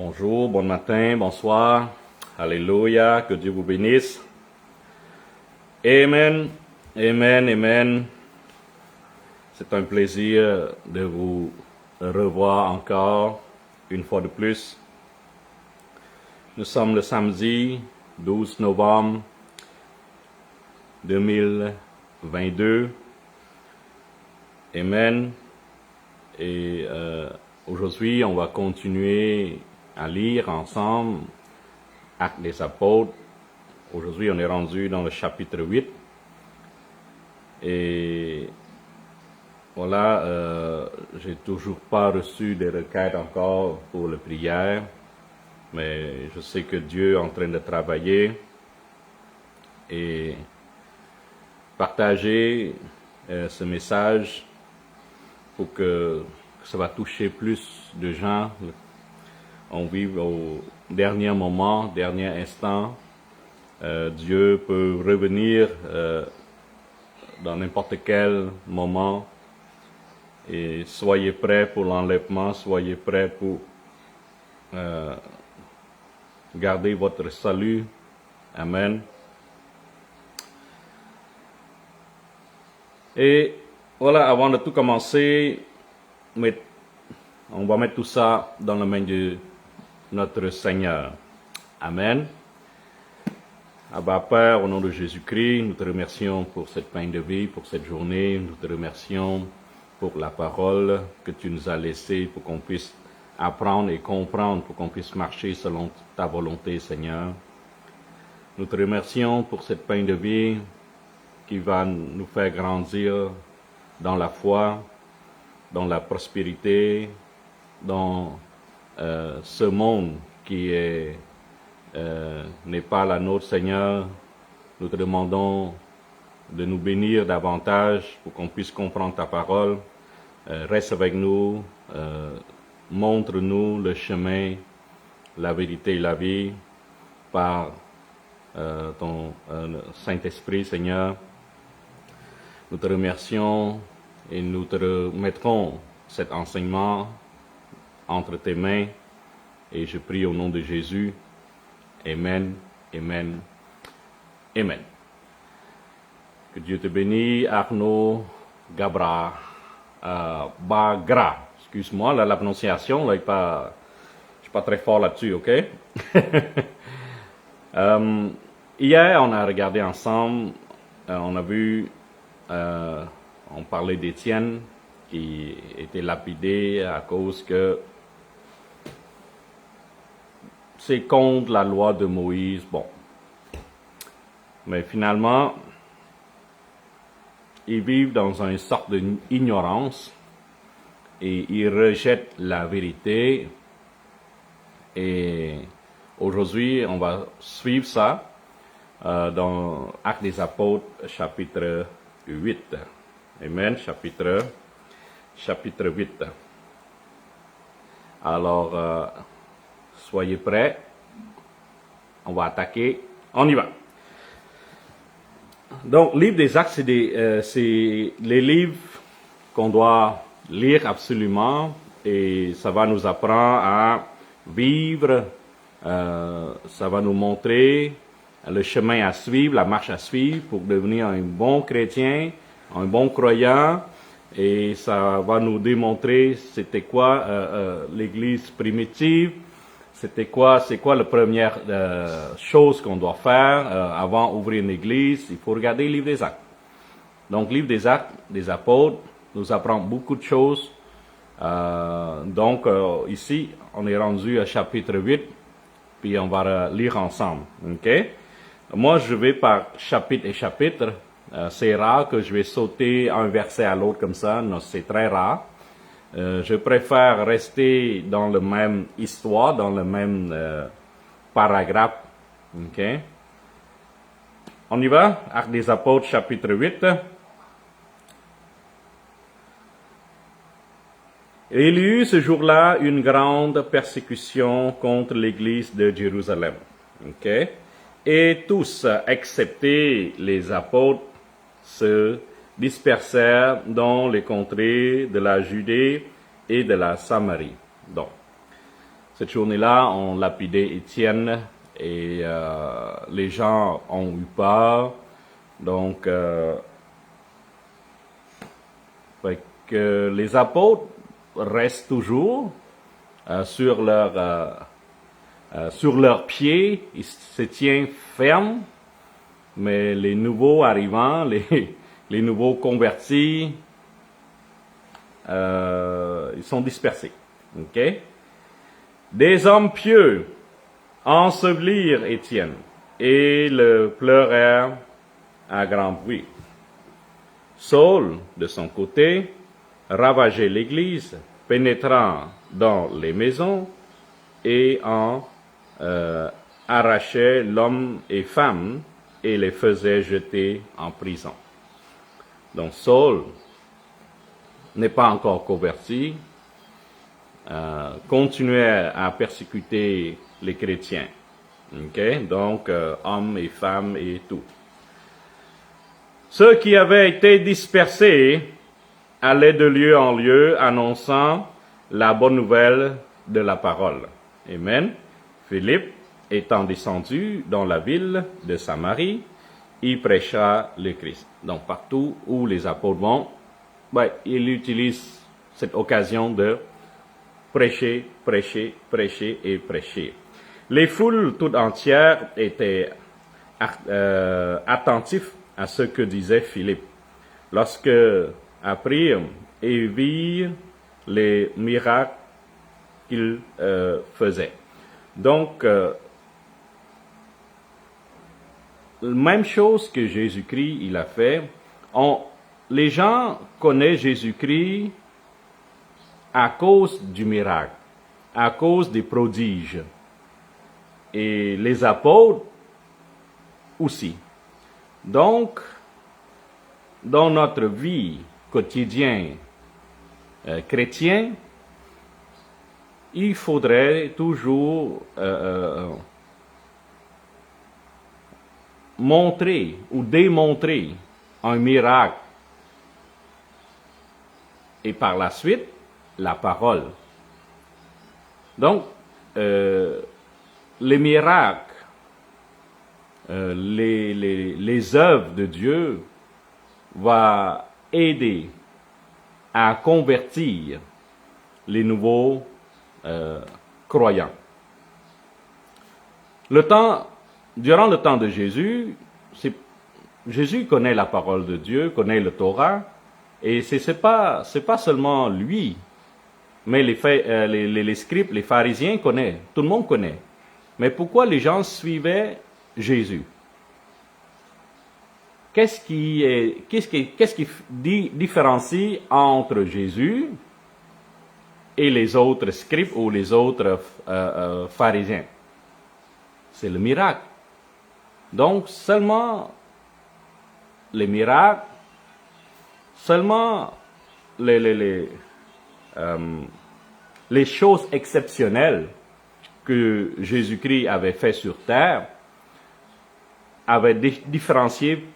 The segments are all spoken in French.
Bonjour, bon matin, bonsoir. Alléluia, que Dieu vous bénisse. Amen, amen, amen. C'est un plaisir de vous revoir encore une fois de plus. Nous sommes le samedi 12 novembre 2022. Amen. Et aujourd'hui, on va continuer à lire ensemble Actes des Apôtres. Aujourd'hui, on est rendu dans le chapitre 8. Et voilà, j'ai toujours pas reçu des requêtes encore pour la prière, mais je sais que Dieu est en train de travailler et partager ce message pour que ça va toucher plus de gens. On vit au dernier moment, dernier instant. Dieu peut revenir dans n'importe quel moment. Et soyez prêts pour l'enlèvement, soyez prêts pour garder votre salut. Amen. Et voilà, avant de tout commencer, on va mettre tout ça dans la main de notre Seigneur. Amen. Abba Père, au nom de Jésus-Christ, nous te remercions pour cette pain de vie, pour cette journée. Nous te remercions pour la parole que tu nous as laissée, pour qu'on puisse apprendre et comprendre, pour qu'on puisse marcher selon ta volonté, Seigneur. Nous te remercions pour cette pain de vie qui va nous faire grandir dans la foi, dans la prospérité, dans ce monde qui n'est pas la nôtre, Seigneur. Nous te demandons de nous bénir davantage pour qu'on puisse comprendre ta parole. Reste avec nous, montre-nous le chemin, la vérité et la vie par ton Saint-Esprit, Seigneur. Nous te remercions et nous te remettrons cet enseignement entre tes mains. Et je prie au nom de Jésus. Amen, amen, amen. Que Dieu te bénisse, Arnaud Bagra. Excuse-moi, là, la prononciation, là, je suis pas très fort là-dessus, ok? Hier, on a regardé ensemble, on a vu, on parlait d'Étienne qui était lapidé à cause que c'est contre la loi de Moïse. Bon. Mais finalement, ils vivent dans une sorte d'ignorance et ils rejettent la vérité. Et aujourd'hui, on va suivre ça dans Actes des Apôtres, chapitre 8. Amen, chapitre 8. Alors, soyez prêts. On va attaquer. On y va. Donc, livre des Actes, c'est les livres qu'on doit lire absolument et ça va nous apprendre à vivre, ça va nous montrer le chemin à suivre, la marche à suivre pour devenir un bon chrétien, un bon croyant. Et ça va nous démontrer c'était quoi l'Église primitive, c'est quoi la première chose qu'on doit faire avant d'ouvrir une église. Il faut regarder le livre des Actes. Donc, le livre des Actes, des Apôtres, nous apprend beaucoup de choses. Donc, ici, on est rendu à chapitre 8, puis on va lire ensemble. Ok? Moi, je vais par chapitre et chapitre. C'est rare que je vais sauter un verset à l'autre comme ça. Non, c'est très rare. Je préfère rester dans la même histoire, dans le même paragraphe. Ok? On y va? Actes des Apôtres, chapitre 8. Et il y eut ce jour-là une grande persécution contre l'église de Jérusalem. Ok? Et tous, excepté les apôtres, se dispersèrent dans les contrées de la Judée et de la Samarie. Donc, Cette journée-là, on lapidait Étienne et les gens ont eu peur. Donc, fait que les apôtres restent toujours sur leurs pieds, ils se tiennent fermes, mais les nouveaux arrivants, les nouveaux convertis, ils sont dispersés. Ok? Des hommes pieux ensevelirent Étienne et le pleurèrent à grand bruit. Saul, de son côté, ravageait l'église, pénétrant dans les maisons et en arrachait l'homme et femme et les faisait jeter en prison. Donc Saul n'est pas encore converti, continuait à persécuter les chrétiens. Okay? Donc, hommes et femmes et tout. Ceux qui avaient été dispersés allaient de lieu en lieu annonçant la bonne nouvelle de la parole. Amen. Philippe, étant descendu dans la ville de Samarie, y prêcha le Christ. Donc, partout où les apôtres vont, il utilise cette occasion de prêcher, prêcher, prêcher et prêcher. Les foules tout entières étaient attentifs à ce que disait Philippe, lorsque apprirent et virent les miracles qu'il faisait. Donc, même chose que Jésus-Christ il a fait. Les gens connaissent Jésus-Christ à cause du miracle, à cause des prodiges. Et les apôtres aussi. Donc, dans notre vie quotidienne chrétienne, il faudrait toujours montrer ou démontrer un miracle et par la suite la parole. Donc, les miracles, les œuvres de Dieu vont aider à convertir les nouveaux croyants. Durant le temps de Jésus, Jésus connaît la parole de Dieu, connaît le Torah, et c'est pas seulement lui, mais les scribes, les pharisiens connaissent, tout le monde connaît. Mais pourquoi les gens suivaient Jésus? Qu'est-ce qui différencie entre Jésus et les autres scribes ou les autres pharisiens? C'est le miracle. Donc, seulement les miracles, seulement les choses exceptionnelles que Jésus-Christ avait fait sur terre avaient différencié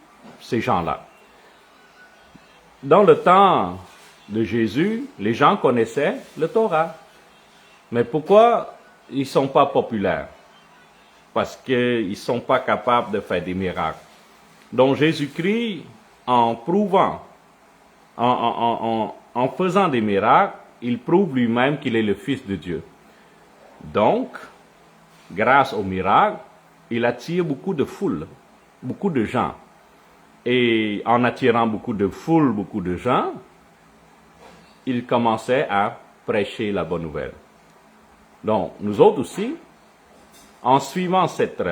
ces gens-là. Dans le temps de Jésus, les gens connaissaient le Torah. Mais pourquoi ils ne sont pas populaires? Parce qu'ils ne sont pas capables de faire des miracles. Donc Jésus-Christ, en prouvant, en faisant des miracles, il prouve lui-même qu'il est le Fils de Dieu. Donc, grâce aux miracles, il attire beaucoup de foules, beaucoup de gens. Et en attirant beaucoup de foules, beaucoup de gens, il commençait à prêcher la bonne nouvelle. Donc, nous autres aussi, en suivant cet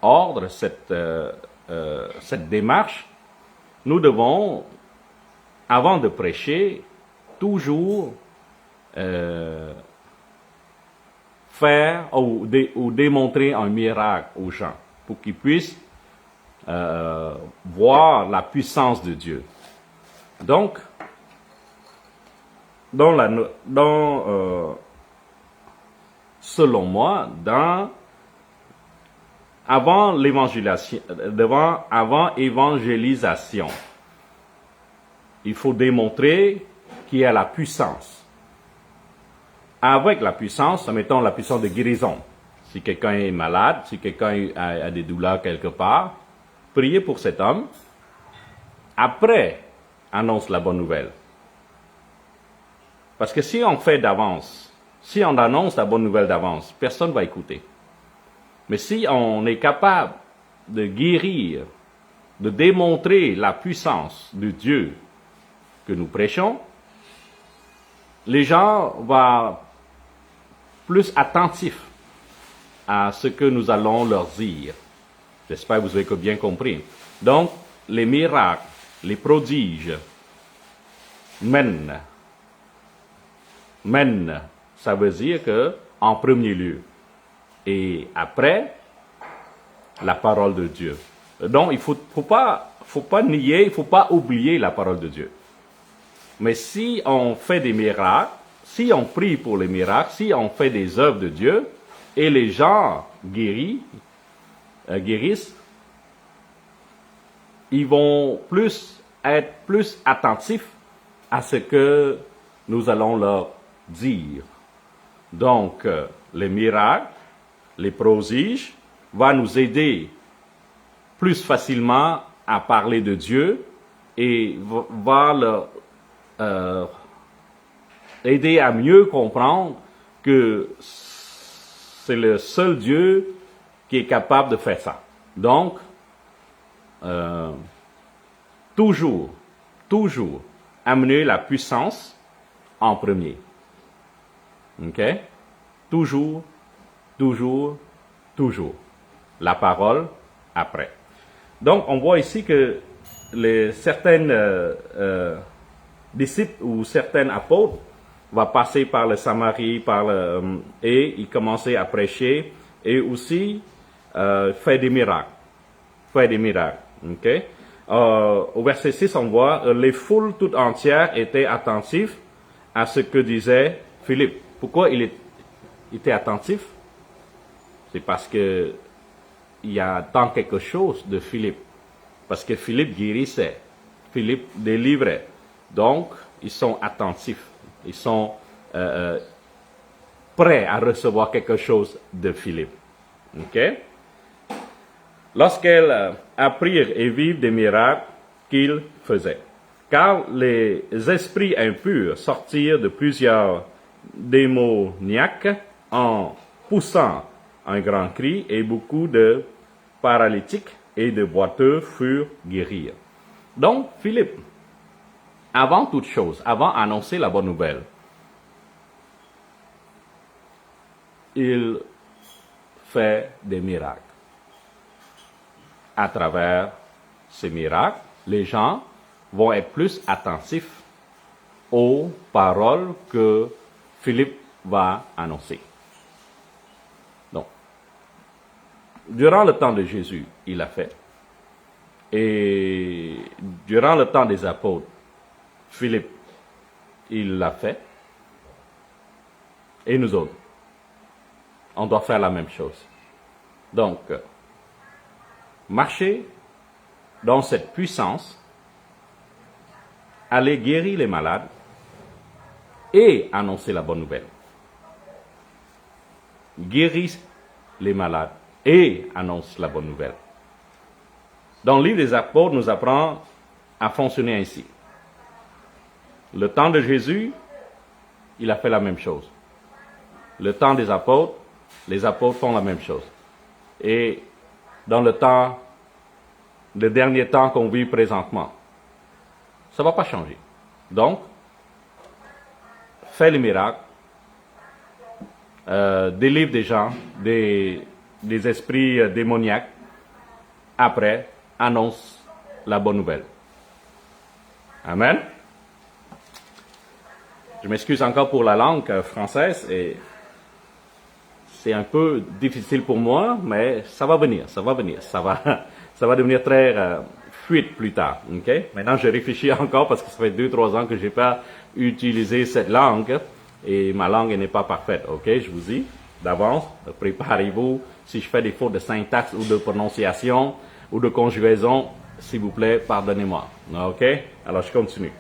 ordre, cette démarche, nous devons, avant de prêcher, toujours faire ou démontrer un miracle aux gens pour qu'ils puissent voir la puissance de Dieu. Donc, selon moi, avant évangélisation, il faut démontrer qu'il y a la puissance. avec la puissance, mettons la puissance de guérison. Si quelqu'un est malade, si quelqu'un a des douleurs quelque part, priez pour cet homme. Après, annonce la bonne nouvelle. Parce que si on fait d'avance, si on annonce la bonne nouvelle d'avance, personne ne va écouter. Mais si on est capable de guérir, de démontrer la puissance de Dieu que nous prêchons, les gens vont plus attentifs à ce que nous allons leur dire. J'espère que vous avez bien compris. Donc, les miracles, les prodiges mènent. Mènent, ça veut dire que en premier lieu. Et après, la parole de Dieu. Donc, il faut pas nier, il faut pas oublier la parole de Dieu. Mais si on fait des miracles, si on prie pour les miracles, si on fait des œuvres de Dieu, et les gens guérissent, ils vont être plus attentifs à ce que nous allons leur dire. Donc, les miracles, les prodiges, vont nous aider plus facilement à parler de Dieu et va leur aider à mieux comprendre que c'est le seul Dieu qui est capable de faire ça. Donc, toujours amener la puissance en premier. OK? Toujours. La parole après. Donc, on voit ici que certains disciples ou certains apôtres vont passer par le Samarie, et ils commençaient à prêcher et aussi faire des miracles. Okay? Au verset 6, on voit les foules toutes entières étaient attentives à ce que disait Philippe. Pourquoi il était attentif? C'est parce que il y a tant quelque chose de Philippe. Parce que Philippe guérissait, Philippe délivrait. Donc, ils sont attentifs. Ils sont prêts à recevoir quelque chose de Philippe. OK? Lorsqu'elles apprirent et vivent des miracles qu'il faisait. Car les esprits impurs sortirent de plusieurs démoniaques en poussant un grand cri, et beaucoup de paralytiques et de boiteux furent guéris. Donc, Philippe, avant toute chose, avant d'annoncer la bonne nouvelle, il fait des miracles. À travers ces miracles, les gens vont être plus attentifs aux paroles que Philippe va annoncer. Donc, durant le temps de Jésus, il l'a fait. Et durant le temps des apôtres, Philippe, il l'a fait. Et nous autres, on doit faire la même chose. Donc, marcher dans cette puissance, aller guérir les malades et annoncer la bonne nouvelle. Guérir les malades et annonce la bonne nouvelle. Dans le livre des apôtres, nous apprend à fonctionner ainsi. Le temps de Jésus, il a fait la même chose. Le temps des apôtres, les apôtres font la même chose. Et dans le dernier temps qu'on vit présentement, ça ne va pas changer. Donc, fais les miracles, délivre des gens, des esprits démoniaques. Après, annonce la bonne nouvelle. Amen. Je m'excuse encore pour la langue française et c'est un peu difficile pour moi, mais ça va venir. Ça va devenir très fluide plus tard. Okay? Maintenant, je réfléchis encore parce que ça fait 2-3 ans que je n'ai pas utilisé cette langue et ma langue n'est pas parfaite. Ok, je vous dis d'avance, préparez-vous. Si je fais des fautes de syntaxe ou de prononciation ou de conjugaison, s'il vous plaît, pardonnez-moi. Ok? Alors, je continue.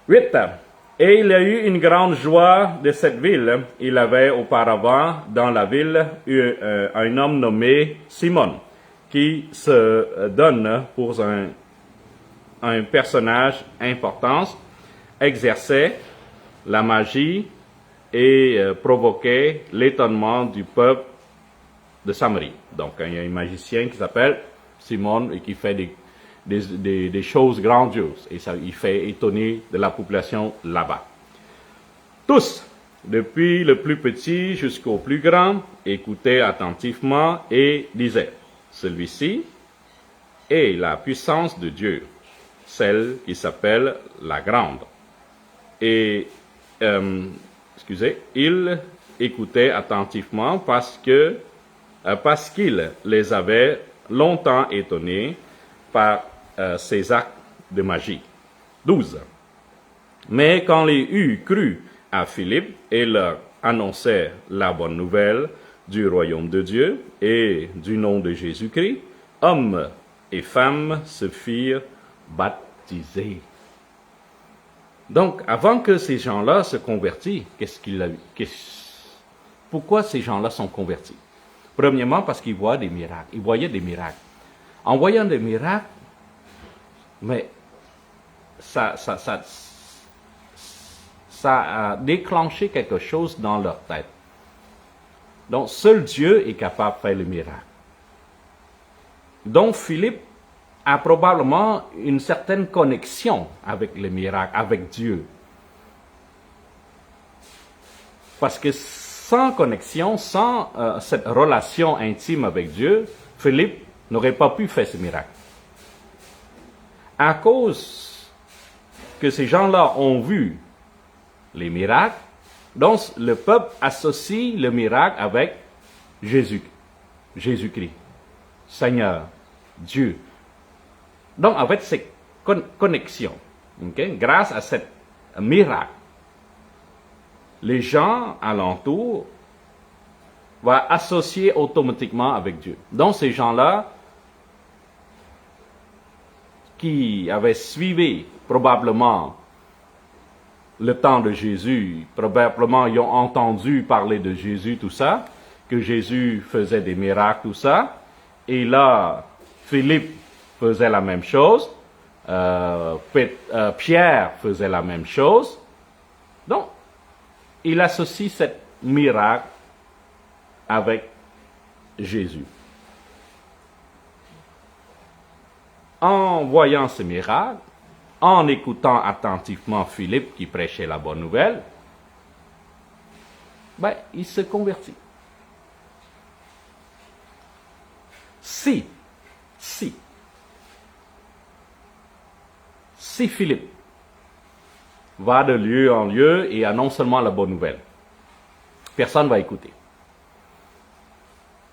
8. Et il y a eu une grande joie de cette ville. Il avait auparavant dans la ville eu un homme nommé Simon, qui se donne pour un personnage important, exerçait la magie et provoquait l'étonnement du peuple de Samarie. Donc il y a un magicien qui s'appelle Simon et qui fait des choses grandioses. Et ça, il fait étonner de la population là-bas. Tous, depuis le plus petit jusqu'au plus grand, écoutaient attentivement et disaient, celui-ci est la puissance de Dieu, celle qui s'appelle la grande. Et, ils écoutaient attentivement parce qu'il les avait longtemps étonnés par ses actes de magie. 12. Mais quand les eut cru à Philippe et leur annonçait la bonne nouvelle du royaume de Dieu et du nom de Jésus-Christ, hommes et femmes se firent baptiser. Donc, avant que ces gens-là se convertissent, pourquoi ces gens-là sont convertis? Premièrement, parce qu'ils voient des miracles. Ils voyaient des miracles. En voyant des miracles, mais ça a déclenché quelque chose dans leur tête. Donc, seul Dieu est capable de faire le miracle. Donc, Philippe a probablement une certaine connexion avec le miracle, avec Dieu. Parce que sans connexion, sans cette relation intime avec Dieu, Philippe n'aurait pas pu faire ce miracle. À cause que ces gens-là ont vu les miracles, donc le peuple associe le miracle avec Jésus-Christ, Seigneur, Dieu. Donc, avec cette connexion, grâce à ce miracle, les gens alentour vont associer automatiquement avec Dieu. Donc, ces gens-là qui avaient suivi probablement le temps de Jésus, probablement ils ont entendu parler de Jésus, tout ça, que Jésus faisait des miracles, tout ça, et là, Philippe faisait la même chose, Pierre faisait la même chose. Donc, il associe ce miracle avec Jésus. En voyant ce miracle, en écoutant attentivement Philippe qui prêchait la bonne nouvelle, il se convertit. Si Philippe va de lieu en lieu et annonce seulement la bonne nouvelle, personne ne va écouter.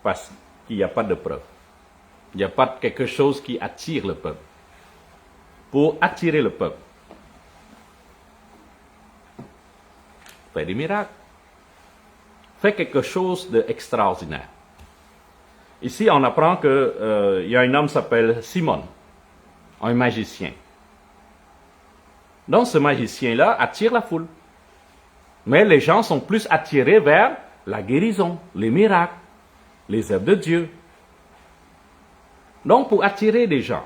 Parce qu'il n'y a pas de preuve. Il n'y a pas quelque chose qui attire le peuple. Pour attirer le peuple, fais des miracles. Fais quelque chose d'extraordinaire. Ici, on apprend qu'il y a un homme qui s'appelle Simon, un magicien. Donc, ce magicien-là attire la foule. Mais les gens sont plus attirés vers la guérison, les miracles, les œuvres de Dieu. Donc, pour attirer des gens,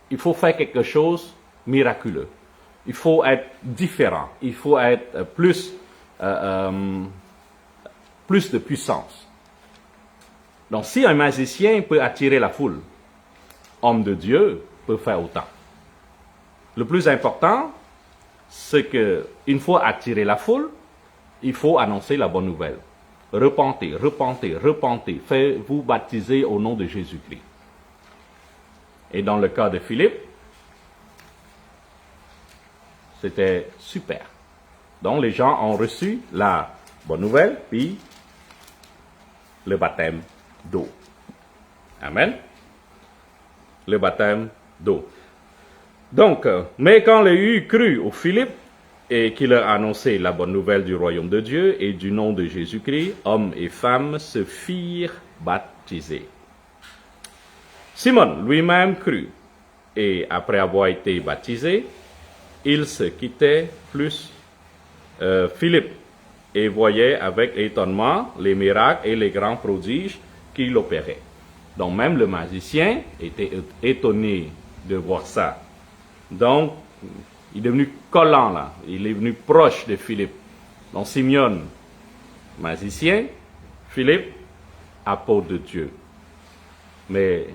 il faut faire quelque chose de miraculeux. Il faut être différent. Il faut être plus de puissance. Donc, si un magicien peut attirer la foule, homme de Dieu peut faire autant. Le plus important, c'est qu'une fois attiré la foule, il faut annoncer la bonne nouvelle. Repentez, repentez, repentez. Faites-vous baptiser au nom de Jésus-Christ. Et dans le cas de Philippe, c'était super. Donc les gens ont reçu la bonne nouvelle, puis le baptême d'eau. Amen. Le baptême d'eau. Donc, mais quand les eut cru au Philippe, et qu'il leur annonçait la bonne nouvelle du royaume de Dieu et du nom de Jésus-Christ, hommes et femmes se firent baptiser. Simon lui-même crut, et après avoir été baptisé, il se quittait plus Philippe et voyait avec étonnement les miracles et les grands prodiges qu'il opérait. Donc même le magicien était étonné de voir ça. Donc, il est devenu collant là, il est venu proche de Philippe. Donc Simeon, magicien, Philippe, apôtre de Dieu. Mais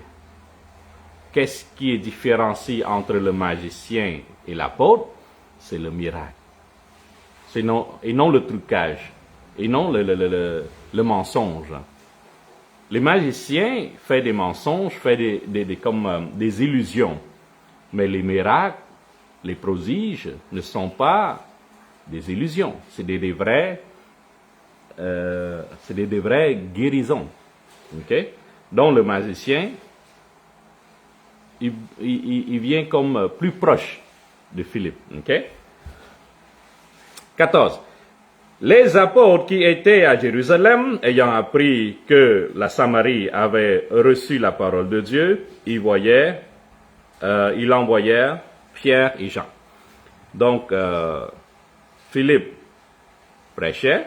qu'est-ce qui est différencié entre le magicien et l'apôtre? C'est le miracle. Et non le trucage, et non le mensonge. Les magiciens font des mensonges, font des illusions. Mais les miracles, les prodiges ne sont pas des illusions. C'est des vraies guérisons. Okay? Donc le magicien, il vient comme plus proche de Philippe. Okay? 14. Les apôtres qui étaient à Jérusalem, ayant appris que la Samarie avait reçu la parole de Dieu, ils envoyèrent Pierre et Jean. Donc, Philippe prêchait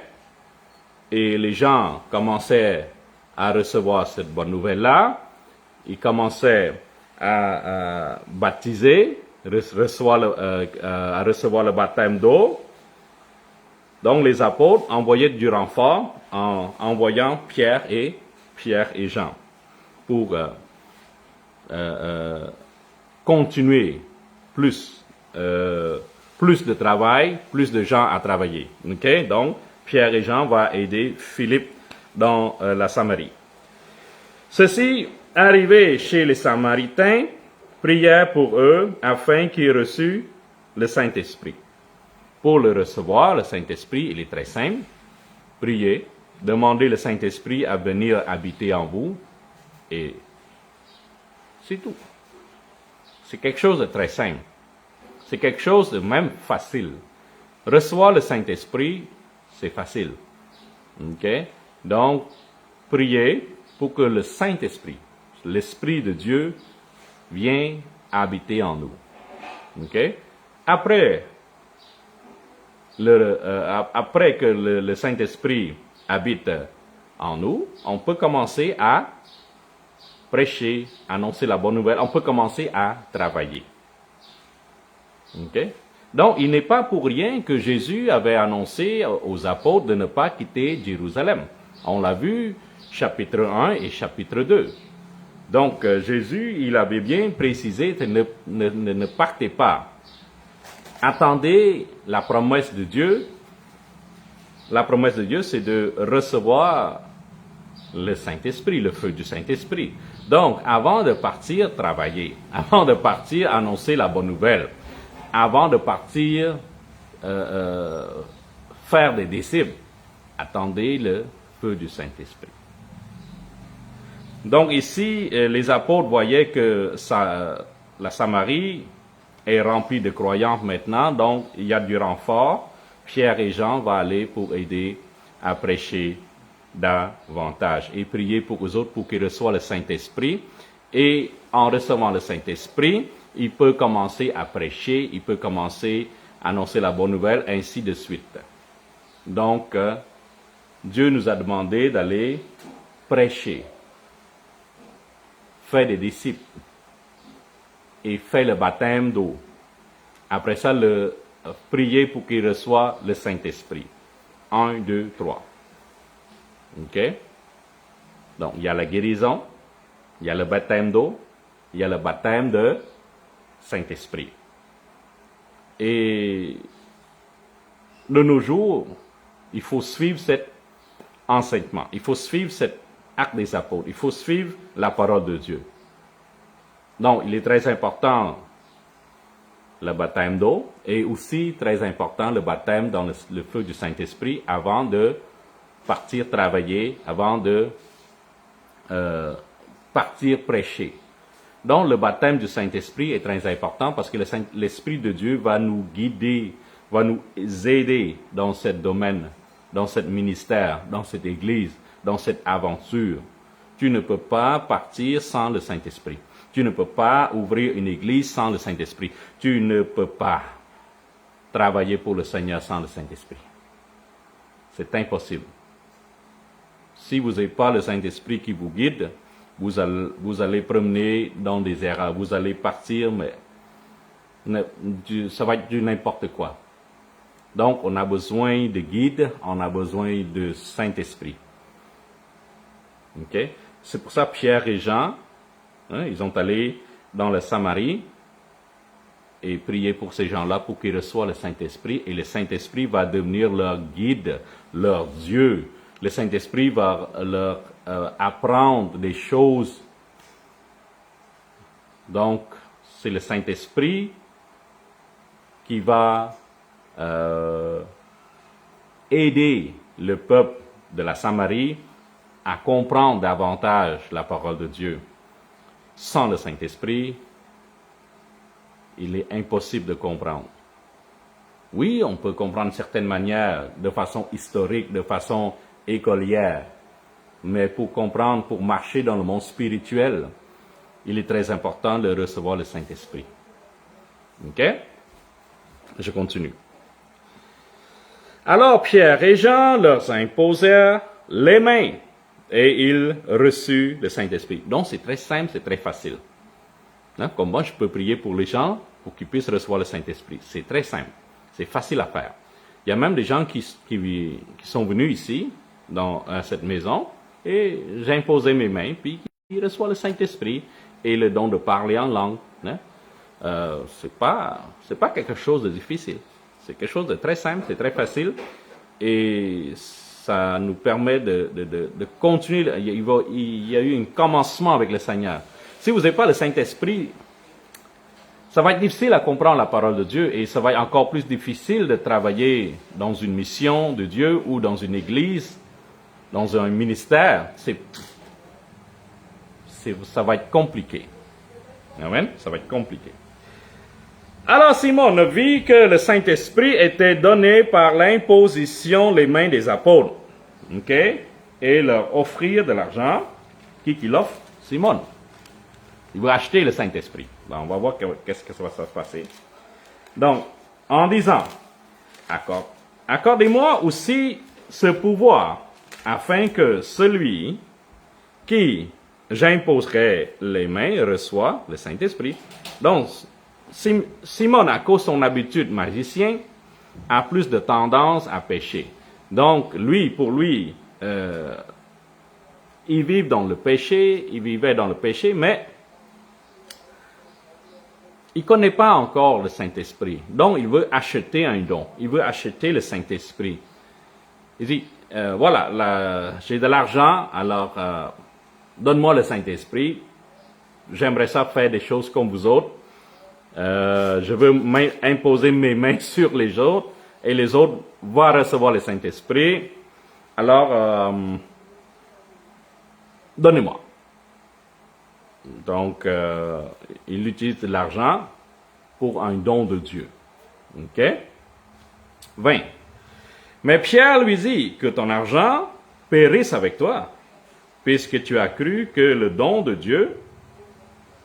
et les gens commençaient à recevoir cette bonne nouvelle-là. Ils commençaient à baptiser, à recevoir le baptême d'eau. Donc les apôtres envoyaient du renfort en envoyant Pierre et Jean pour continuer plus de travail, plus de gens à travailler. Okay? Donc Pierre et Jean vont aider Philippe dans la Samarie. Ceux-ci, arrivés chez les Samaritains, prièrent pour eux afin qu'ils reçussent le Saint-Esprit. Pour le recevoir, le Saint-Esprit, il est très simple. Priez, demandez le Saint-Esprit à venir habiter en vous, et c'est tout. C'est quelque chose de très simple. C'est quelque chose de même facile. Recevoir le Saint-Esprit, c'est facile. Okay? Donc, priez pour que le Saint-Esprit, l'Esprit de Dieu, vienne habiter en nous. Okay? Après que le Saint-Esprit habite en nous, on peut commencer à prêcher, annoncer la bonne nouvelle, on peut commencer à travailler. Okay? Donc, il n'est pas pour rien que Jésus avait annoncé aux apôtres de ne pas quitter Jérusalem. On l'a vu, chapitre 1 et chapitre 2. Donc, Jésus, il avait bien précisé, ne partez pas. Attendez la promesse de Dieu. La promesse de Dieu, c'est de recevoir le Saint-Esprit, le feu du Saint-Esprit. Donc, avant de partir travailler, avant de partir annoncer la bonne nouvelle, avant de partir faire des disciples, attendez le feu du Saint-Esprit. Donc ici, les apôtres voyaient que la Samarie est remplie de croyants maintenant, donc il y a du renfort. Pierre et Jean vont aller pour aider à prêcher davantage et prier pour eux autres pour qu'ils reçoivent le Saint-Esprit. Et en recevant le Saint-Esprit, il peut commencer à prêcher, il peut commencer à annoncer la bonne nouvelle, ainsi de suite. Donc, Dieu nous a demandé d'aller prêcher, faire des disciples et faire le baptême d'eau. Après ça, prier pour qu'il reçoive le Saint-Esprit. 1, 2, 3. OK? Donc, il y a la guérison, il y a le baptême d'eau, il y a le baptême de Saint-Esprit. Et de nos jours, il faut suivre cet enseignement, il faut suivre cet acte des apôtres, il faut suivre la parole de Dieu. Donc, il est très important le baptême d'eau et aussi très important le baptême dans le feu du Saint-Esprit avant de partir travailler, avant de partir prêcher. Donc, le baptême du Saint-Esprit est très important parce que l'Esprit de Dieu va nous guider, va nous aider dans ce domaine, dans ce ministère, dans cette église, dans cette aventure. Tu ne peux pas partir sans le Saint-Esprit. Tu ne peux pas ouvrir une église sans le Saint-Esprit. Tu ne peux pas. travailler pour le Seigneur sans le Saint-Esprit. C'est impossible. Si vous n'avez pas le Saint-Esprit qui vous guide, vous allez promener dans des erreurs. Vous allez partir, mais ça va être du n'importe quoi. Donc, on a besoin de guide, on a besoin de Saint-Esprit. Okay? C'est pour ça Pierre et Jean, ils sont allés dans la Samarie et prier pour ces gens-là pour qu'ils reçoivent le Saint-Esprit. Et le Saint-Esprit va devenir leur guide, leur Dieu. Le Saint-Esprit va leur apprendre des choses. Donc, c'est le Saint-Esprit qui va aider le peuple de la Samarie à comprendre davantage la parole de Dieu. Sans le Saint-Esprit, il est impossible de comprendre. Oui, on peut comprendre de certaines manières, de façon historique, de façon écolière, mais pour comprendre, pour marcher dans le monde spirituel, il est très important de recevoir le Saint-Esprit. OK? Je continue. Alors Pierre et Jean leur imposèrent les mains et ils reçurent le Saint-Esprit. Donc c'est très simple, c'est très facile. Comme moi, je peux prier pour les gens pour qu'ils puissent recevoir le Saint-Esprit. C'est très simple, c'est facile à faire. Il y a même des gens qui sont venus ici, dans cette maison, et j'ai imposé mes mains, puis ils reçoivent le Saint-Esprit et le don de parler en langue. C'est pas quelque chose de difficile. C'est quelque chose de très simple, c'est très facile, et ça nous permet de continuer. Il y a eu un commencement avec le Seigneur. Si vous n'avez pas le Saint-Esprit, ça va être difficile à comprendre la parole de Dieu, et ça va être encore plus difficile de travailler dans une mission de Dieu ou dans une église, dans un ministère. Ça va être compliqué. Amen? Ça va être compliqué. Alors Simon vit que le Saint-Esprit était donné par l'imposition les mains des apôtres. OK? Et leur offrir de l'argent. Qui l'offre? Simon. Il veut acheter le Saint-Esprit. Ben, on va voir qu'est-ce que ça va se passer. Donc, en disant, accordez-moi aussi ce pouvoir, afin que celui qui j'imposerai les mains reçoit le Saint-Esprit. Donc, Simon, à cause de son habitude magicien, a plus de tendance à pécher. Donc, pour lui, il vivait dans le péché, mais il ne connaît pas encore le Saint-Esprit. Donc, il veut acheter un don. Il veut acheter le Saint-Esprit. Il dit, voilà, j'ai de l'argent, alors donne-moi le Saint-Esprit. J'aimerais ça faire des choses comme vous autres. Je veux imposer mes mains sur les autres, et les autres vont recevoir le Saint-Esprit. Alors, donnez-moi. Donc, il utilise de l'argent pour un don de Dieu. OK? 20. Mais Pierre lui dit que ton argent périsse avec toi, puisque tu as cru que le don de Dieu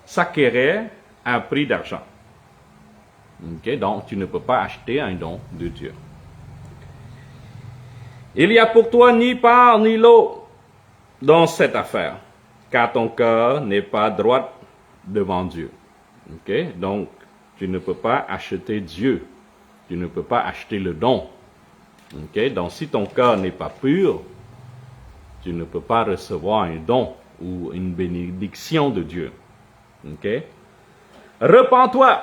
s'acquérait à prix d'argent. OK? Donc, tu ne peux pas acheter un don de Dieu. Il n'y a pour toi ni part ni lot dans cette affaire, car ton cœur n'est pas droit devant Dieu. OK? Donc, tu ne peux pas acheter Dieu. Tu ne peux pas acheter le don. OK? Donc, si ton cœur n'est pas pur, tu ne peux pas recevoir un don ou une bénédiction de Dieu. OK? Repens-toi.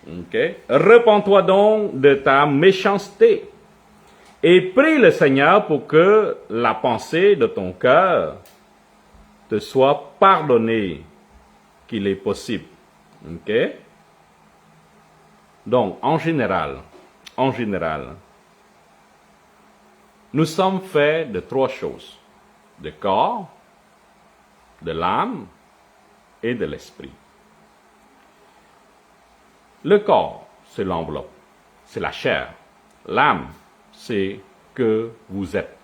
OK? Repens-toi donc de ta méchanceté et prie le Seigneur pour que la pensée de ton cœur te soit pardonnée, qu'il est possible. OK? Donc, en général, nous sommes faits de 3 choses: de corps, de l'âme et de l'esprit. Le corps, c'est l'enveloppe, c'est la chair. L'âme, c'est que vous êtes.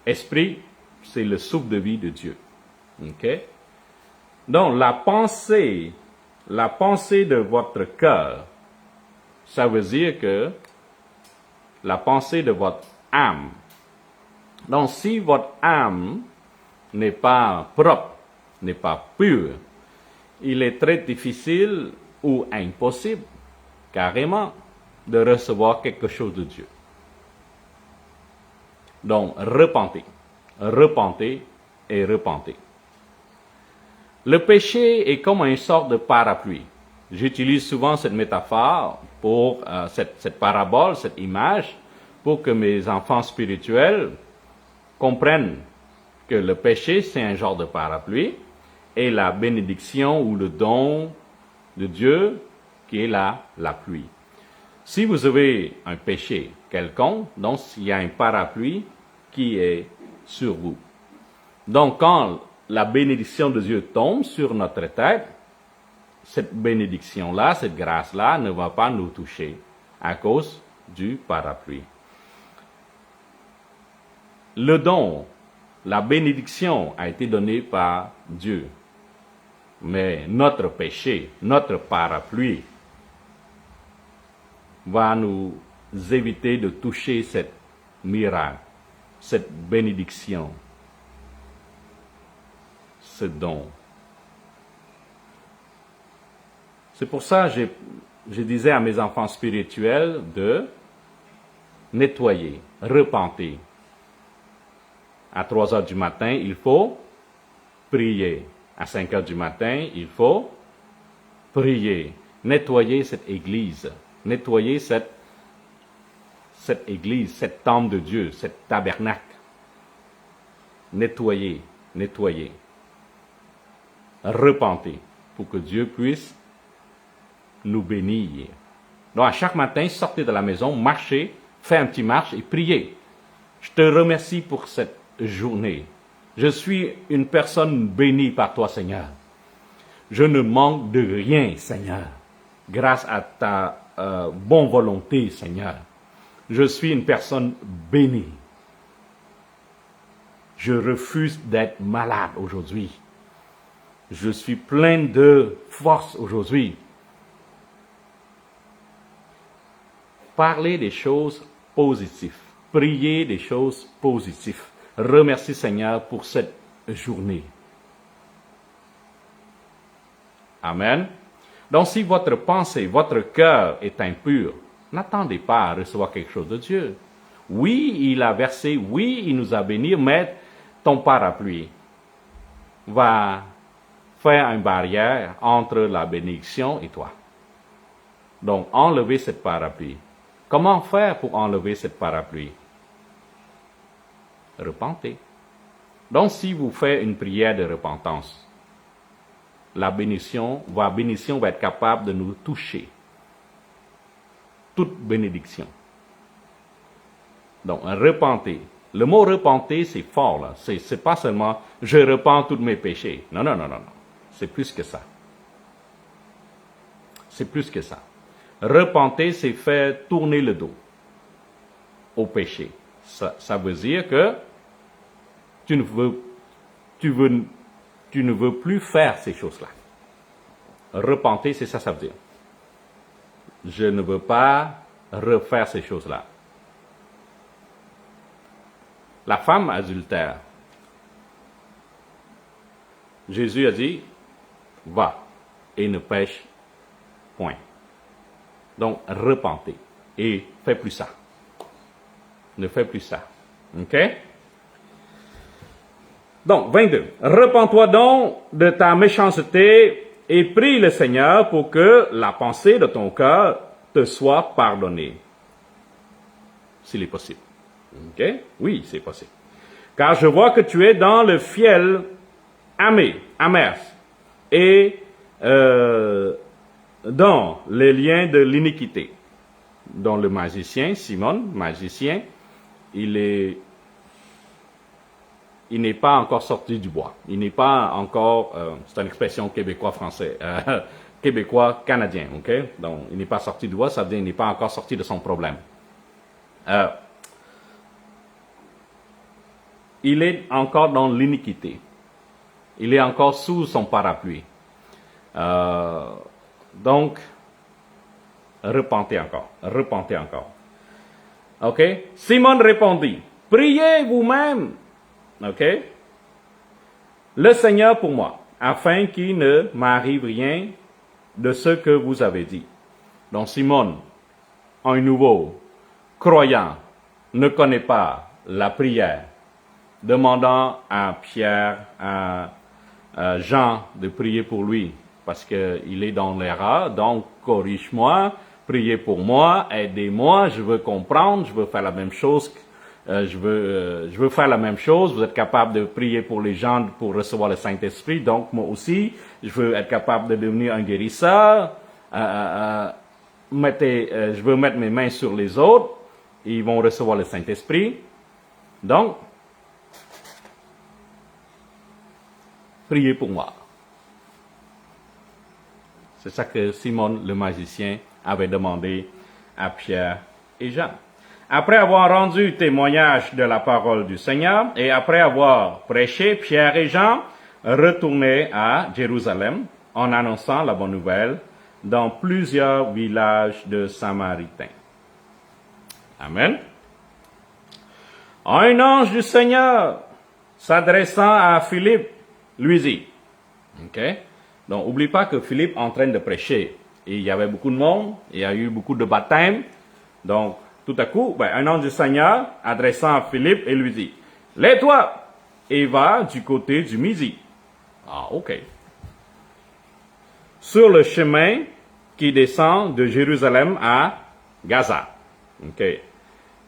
Esprit, c'est le souffle de vie de Dieu. OK? Donc, la pensée de votre cœur, ça veut dire que la pensée de votre âme. Donc, si votre âme n'est pas propre, n'est pas pure, il est très difficile ou impossible, carrément, de recevoir quelque chose de Dieu. Donc, repentez, repentez et repentez. Le péché est comme une sorte de parapluie. J'utilise souvent cette métaphore pour cette parabole, cette image, pour que mes enfants spirituels comprennent que le péché, c'est un genre de parapluie, et la bénédiction ou le don de Dieu qui est la pluie. Si vous avez un péché quelconque, donc il y a un parapluie qui est sur vous. Donc quand la bénédiction de Dieu tombe sur notre tête, cette bénédiction-là, cette grâce-là ne va pas nous toucher à cause du parapluie. Le don, la bénédiction a été donnée par Dieu. Mais notre péché, notre parapluie, va nous éviter de toucher cette miracle, cette bénédiction, ce don. C'est pour ça que je disais à mes enfants spirituels de nettoyer, repenter. À 3 heures du matin, il faut prier. À 5 heures du matin, il faut prier. Nettoyer cette église. Nettoyer cette église, cette temple de Dieu, cette tabernacle. Nettoyer, nettoyer. Repenter pour que Dieu puisse nous bénir. Donc, à chaque matin, sortez de la maison, marchez, faites un petit marche et priez. Je te remercie pour cette journée. Je suis une personne bénie par toi, Seigneur. Je ne manque de rien, Seigneur, grâce à ta bonne volonté, Seigneur. Je suis une personne bénie. Je refuse d'être malade aujourd'hui. Je suis plein de force aujourd'hui. Parlez des choses positives. Priez des choses positives. Remercie Seigneur pour cette journée. Amen. Donc si votre pensée, votre cœur est impur, n'attendez pas à recevoir quelque chose de Dieu. Oui, il a versé, oui, il nous a bénis, mais ton parapluie va faire une barrière entre la bénédiction et toi. Donc, enlevez cette parapluie. Comment faire pour enlever cette parapluie? Repentez. Donc, si vous faites une prière de repentance, la bénédiction va être capable de nous toucher. Toute bénédiction. Donc, repentez. Le mot repentez, c'est fort, là. C'est pas seulement je repens tous mes péchés. Non. C'est plus que ça. C'est plus que ça. Repenter, c'est faire tourner le dos au péché. Ça veut dire que tu ne veux plus faire ces choses-là. Repenter, c'est ça veut dire. Je ne veux pas refaire ces choses-là. La femme adultère, Jésus a dit, va et ne pêche point. Donc, repentez et fais plus ça. Ne fais plus ça. OK? Donc, 22. Repens-toi donc de ta méchanceté et prie le Seigneur pour que la pensée de ton cœur te soit pardonnée. S'il est possible. OK? Oui, c'est possible. Car je vois que tu es dans le fiel amer, et dans les liens de l'iniquité. Dont le magicien, Simon, magicien, il n'est pas encore sorti du bois. Il n'est pas encore, c'est une expression québécois-français, québécois-canadien, ok? Donc, il n'est pas sorti du bois, ça veut dire qu'il n'est pas encore sorti de son problème. Il est encore dans l'iniquité. Il est encore sous son parapluie. Donc, repentez encore. OK? Simon répondit, priez vous-même, OK? Le Seigneur pour moi, afin qu'il ne m'arrive rien de ce que vous avez dit. Donc Simon, un nouveau croyant, ne connaît pas la prière, demandant à Pierre, à Jean de prier pour lui, parce qu'il est dans l'erreur, donc corrige-moi, priez pour moi, aidez-moi, je veux comprendre, je veux faire la même chose, je veux faire la même chose, vous êtes capable de prier pour les gens pour recevoir le Saint-Esprit, donc moi aussi, je veux être capable de devenir un guérisseur, je veux mettre mes mains sur les autres, ils vont recevoir le Saint-Esprit. Donc, priez pour moi. C'est ça que Simon le magicien avait demandé à Pierre et Jean. Après avoir rendu témoignage de la parole du Seigneur et après avoir prêché, Pierre et Jean retournaient à Jérusalem en annonçant la bonne nouvelle dans plusieurs villages de Samaritains. Amen. Un ange du Seigneur s'adressant à Philippe lui dit, OK? Donc, n'oublie pas que Philippe est en train de prêcher. Et il y avait beaucoup de monde, il y a eu beaucoup de baptêmes. Donc, tout à coup, un ange du Seigneur adressant à Philippe et lui dit, lève-toi et va du côté du midi. Ah, OK. Sur le chemin qui descend de Jérusalem à Gaza. OK.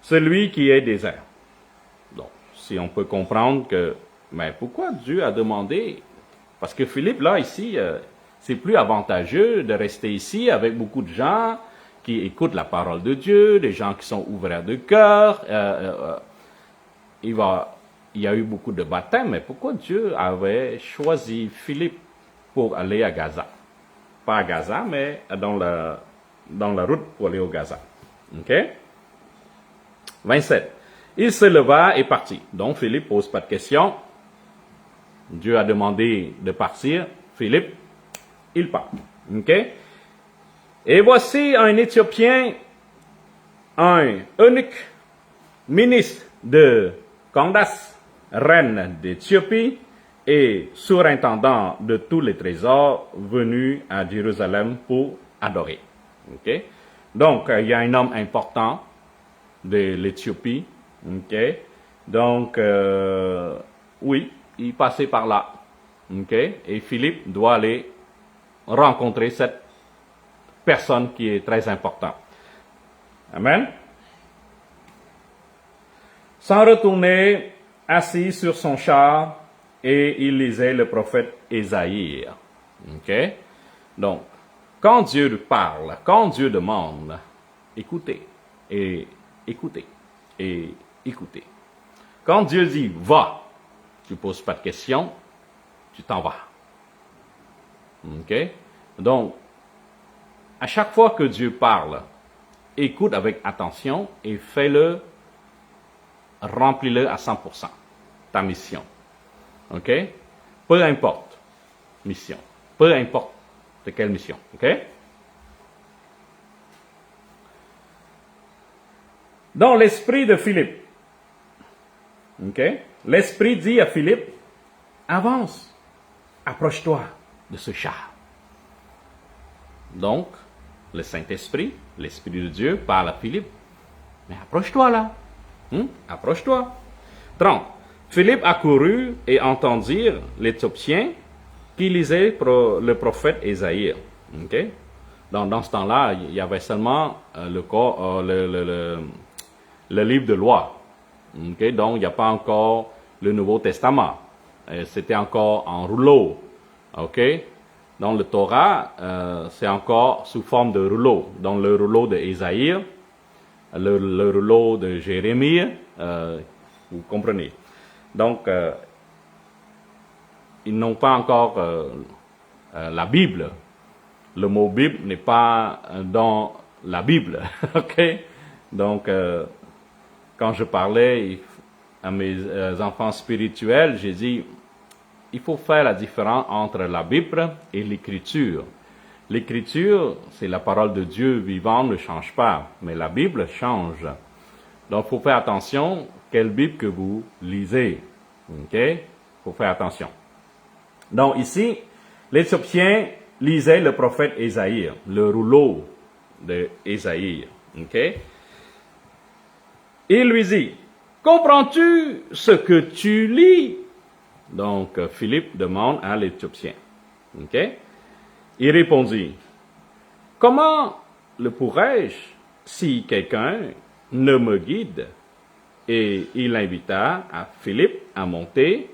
Celui qui est désert. Donc, si on peut comprendre que, mais pourquoi Dieu a demandé? Parce que Philippe, là, ici, c'est plus avantageux de rester ici avec beaucoup de gens qui écoutent la parole de Dieu, des gens qui sont ouverts de cœur. Il y a eu beaucoup de baptêmes, mais pourquoi Dieu avait choisi Philippe pour aller à Gaza? Pas à Gaza, mais dans la route pour aller au Gaza. OK? 27. Il se leva et partit. Donc, Philippe pose pas de questions. Dieu a demandé de partir. Philippe, il part. OK? Et voici un Éthiopien, un eunuque, ministre de Candace, reine d'Éthiopie, et surintendant de tous les trésors, venu à Jérusalem pour adorer. OK? Donc, il y a un homme important de l'Éthiopie. OK? Donc, oui, il passait par là. OK? Et Philippe doit aller rencontrer cette personne qui est très importante. Amen. Sans retourner, assis sur son char, et il lisait le prophète Ésaïe. OK? Donc, quand Dieu parle, quand Dieu demande, écoutez, et écoutez, et écoutez. Quand Dieu dit « va », tu ne poses pas de questions, tu t'en vas. OK? Donc, à chaque fois que Dieu parle, écoute avec attention et fais-le, remplis-le à 100%, ta mission. OK? Peu importe, mission. Peu importe de quelle mission. OK? Dans l'esprit de Philippe, OK? L'esprit dit à Philippe, avance, approche-toi de ce char. Donc, le Saint-Esprit, l'Esprit de Dieu parle à Philippe, mais approche-toi là. Approche-toi. 30. Philippe accourut et entendit l'Éthiopien qui lisait le prophète Ésaïe. Okay? Dans ce temps-là, il y avait seulement le livre de loi. Okay? Donc, il n'y a pas encore le Nouveau Testament. C'était encore en rouleau. Okay? Dans le Torah, c'est encore sous forme de rouleau. Dans le rouleau de Ésaïe, le rouleau de Jérémie, vous comprenez. Donc, ils n'ont pas encore la Bible. Le mot Bible n'est pas dans la Bible. OK? Donc, quand je parlais à mes enfants spirituels, j'ai dit, il faut faire la différence entre la Bible et l'Écriture. L'Écriture, c'est la parole de Dieu vivant, ne change pas, mais la Bible change. Donc, il faut faire attention quelle Bible que vous lisez. OK? Il faut faire attention. Donc, ici, l'Éthiopien lisait le prophète Ésaïe, le rouleau d'Ésaïe. OK? Il lui dit, comprends-tu ce que tu lis? Donc, Philippe demande à l'Éthiopien. OK? Il répondit, comment le pourrais-je si quelqu'un ne me guide? Et il invita à Philippe à monter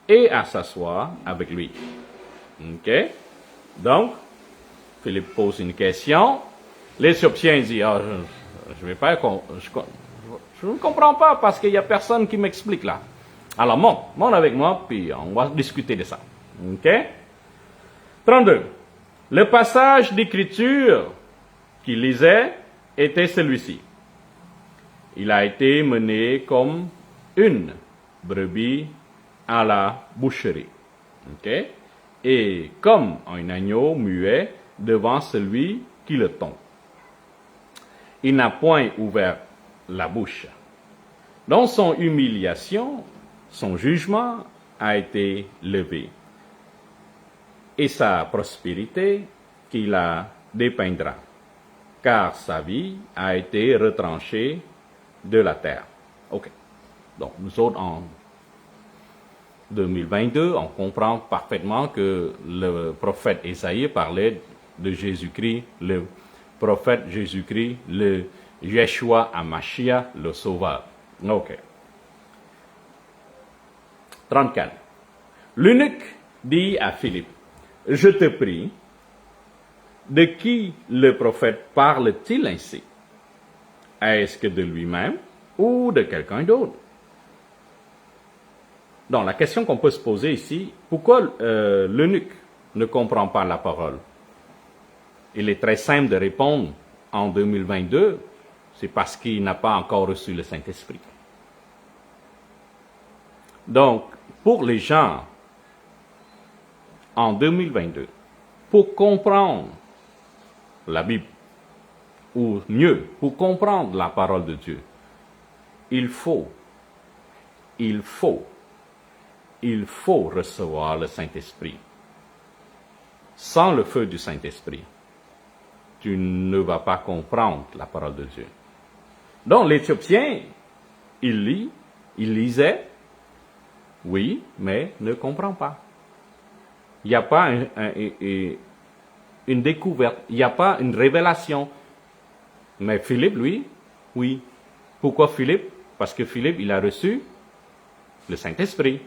et à s'asseoir avec lui. OK? Donc, Philippe pose une question. L'Éthiopien dit, je vais pas, je ne comprends pas parce qu'il n'y a personne qui m'explique là. Alors, monte avec moi, puis on va discuter de ça. OK? 32. Le passage d'écriture qu'il lisait était celui-ci. Il a été mené comme une brebis à la boucherie. OK? Et comme un agneau muet devant celui qui le tond. Il n'a point ouvert la bouche. Dans son humiliation, son jugement a été levé. Et sa prospérité qu'il la dépeindra, car sa vie a été retranchée de la terre. OK. Donc, nous autres, en 2022, on comprend parfaitement que le prophète Ésaïe parlait de Jésus-Christ, le prophète Jésus-Christ, le Yeshua HaMashiach, le Sauveur. OK. 34. L'eunuque dit à Philippe, je te prie, de qui le prophète parle-t-il ainsi? Est-ce que de lui-même ou de quelqu'un d'autre? Donc, la question qu'on peut se poser ici, pourquoi l'eunuque ne comprend pas la parole? Il est très simple de répondre en 2022, c'est parce qu'il n'a pas encore reçu le Saint-Esprit. Donc, pour les gens, en 2022, pour comprendre la Bible, ou mieux, pour comprendre la parole de Dieu, il faut recevoir le Saint-Esprit. Sans le feu du Saint-Esprit, tu ne vas pas comprendre la parole de Dieu. Donc, l'Éthiopien, il lisait, oui, mais ne comprend pas. Il n'y a pas une découverte, il n'y a pas une révélation. Mais Philippe, lui, oui. Pourquoi Philippe? Parce que Philippe, il a reçu le Saint-Esprit.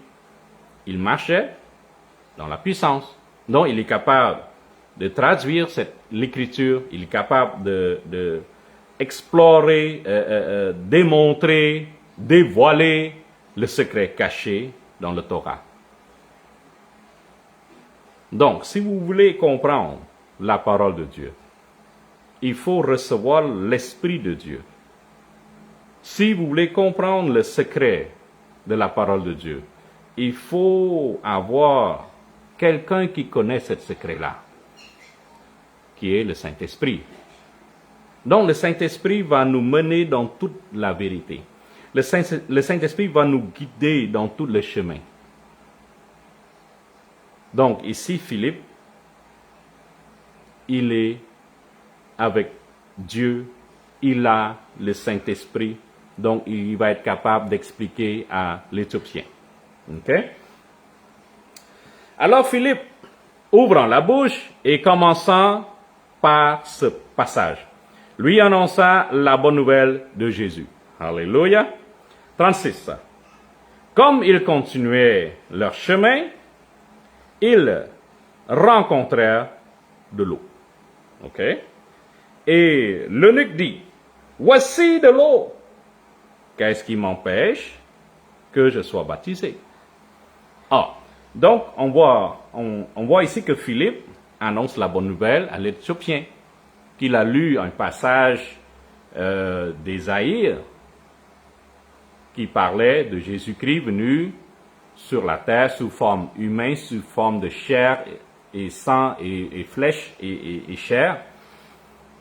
Il marchait dans la puissance. Donc, il est capable de traduire l'écriture, il est capable de explorer, démontrer, dévoiler le secret caché dans le Torah. Donc, si vous voulez comprendre la parole de Dieu, il faut recevoir l'Esprit de Dieu. Si vous voulez comprendre le secret de la parole de Dieu, il faut avoir quelqu'un qui connaît ce secret-là, qui est le Saint-Esprit. Donc, le Saint-Esprit va nous mener dans toute la vérité. Le Saint-Esprit va nous guider dans tout le chemin. Donc, ici, Philippe, il est avec Dieu, il a le Saint-Esprit, donc il va être capable d'expliquer à l'Éthiopien. OK? Alors, Philippe, ouvrant la bouche et commençant par ce passage, lui annonça la bonne nouvelle de Jésus. Alléluia. 36. Comme ils continuaient leur chemin, ils rencontrèrent de l'eau. OK? Et l'eunuque dit, voici de l'eau. Qu'est-ce qui m'empêche que je sois baptisé? Donc, on voit ici que Philippe annonce la bonne nouvelle à l'Éthiopien, qu'il a lu un passage d'Ésaïe qui parlait de Jésus-Christ venu sur la terre sous forme humaine, sous forme de chair et sang et flèche et chair,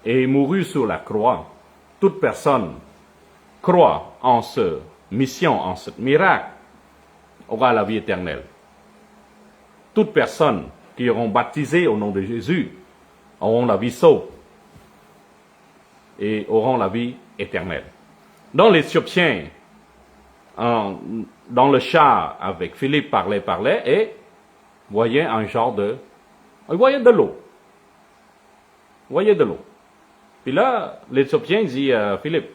et mourut sur la croix. Toute personne croit en ce mission, en ce miracle, aura la vie éternelle. Toutes personnes qui auront baptisé au nom de Jésus auront la vie sauve et auront la vie éternelle. Donc l'Éthiopien, dans le char avec Philippe, parlait et voyait un genre de... Il voyait de l'eau. Il voyait de l'eau. Puis là, l'Éthiopien dit à Philippe,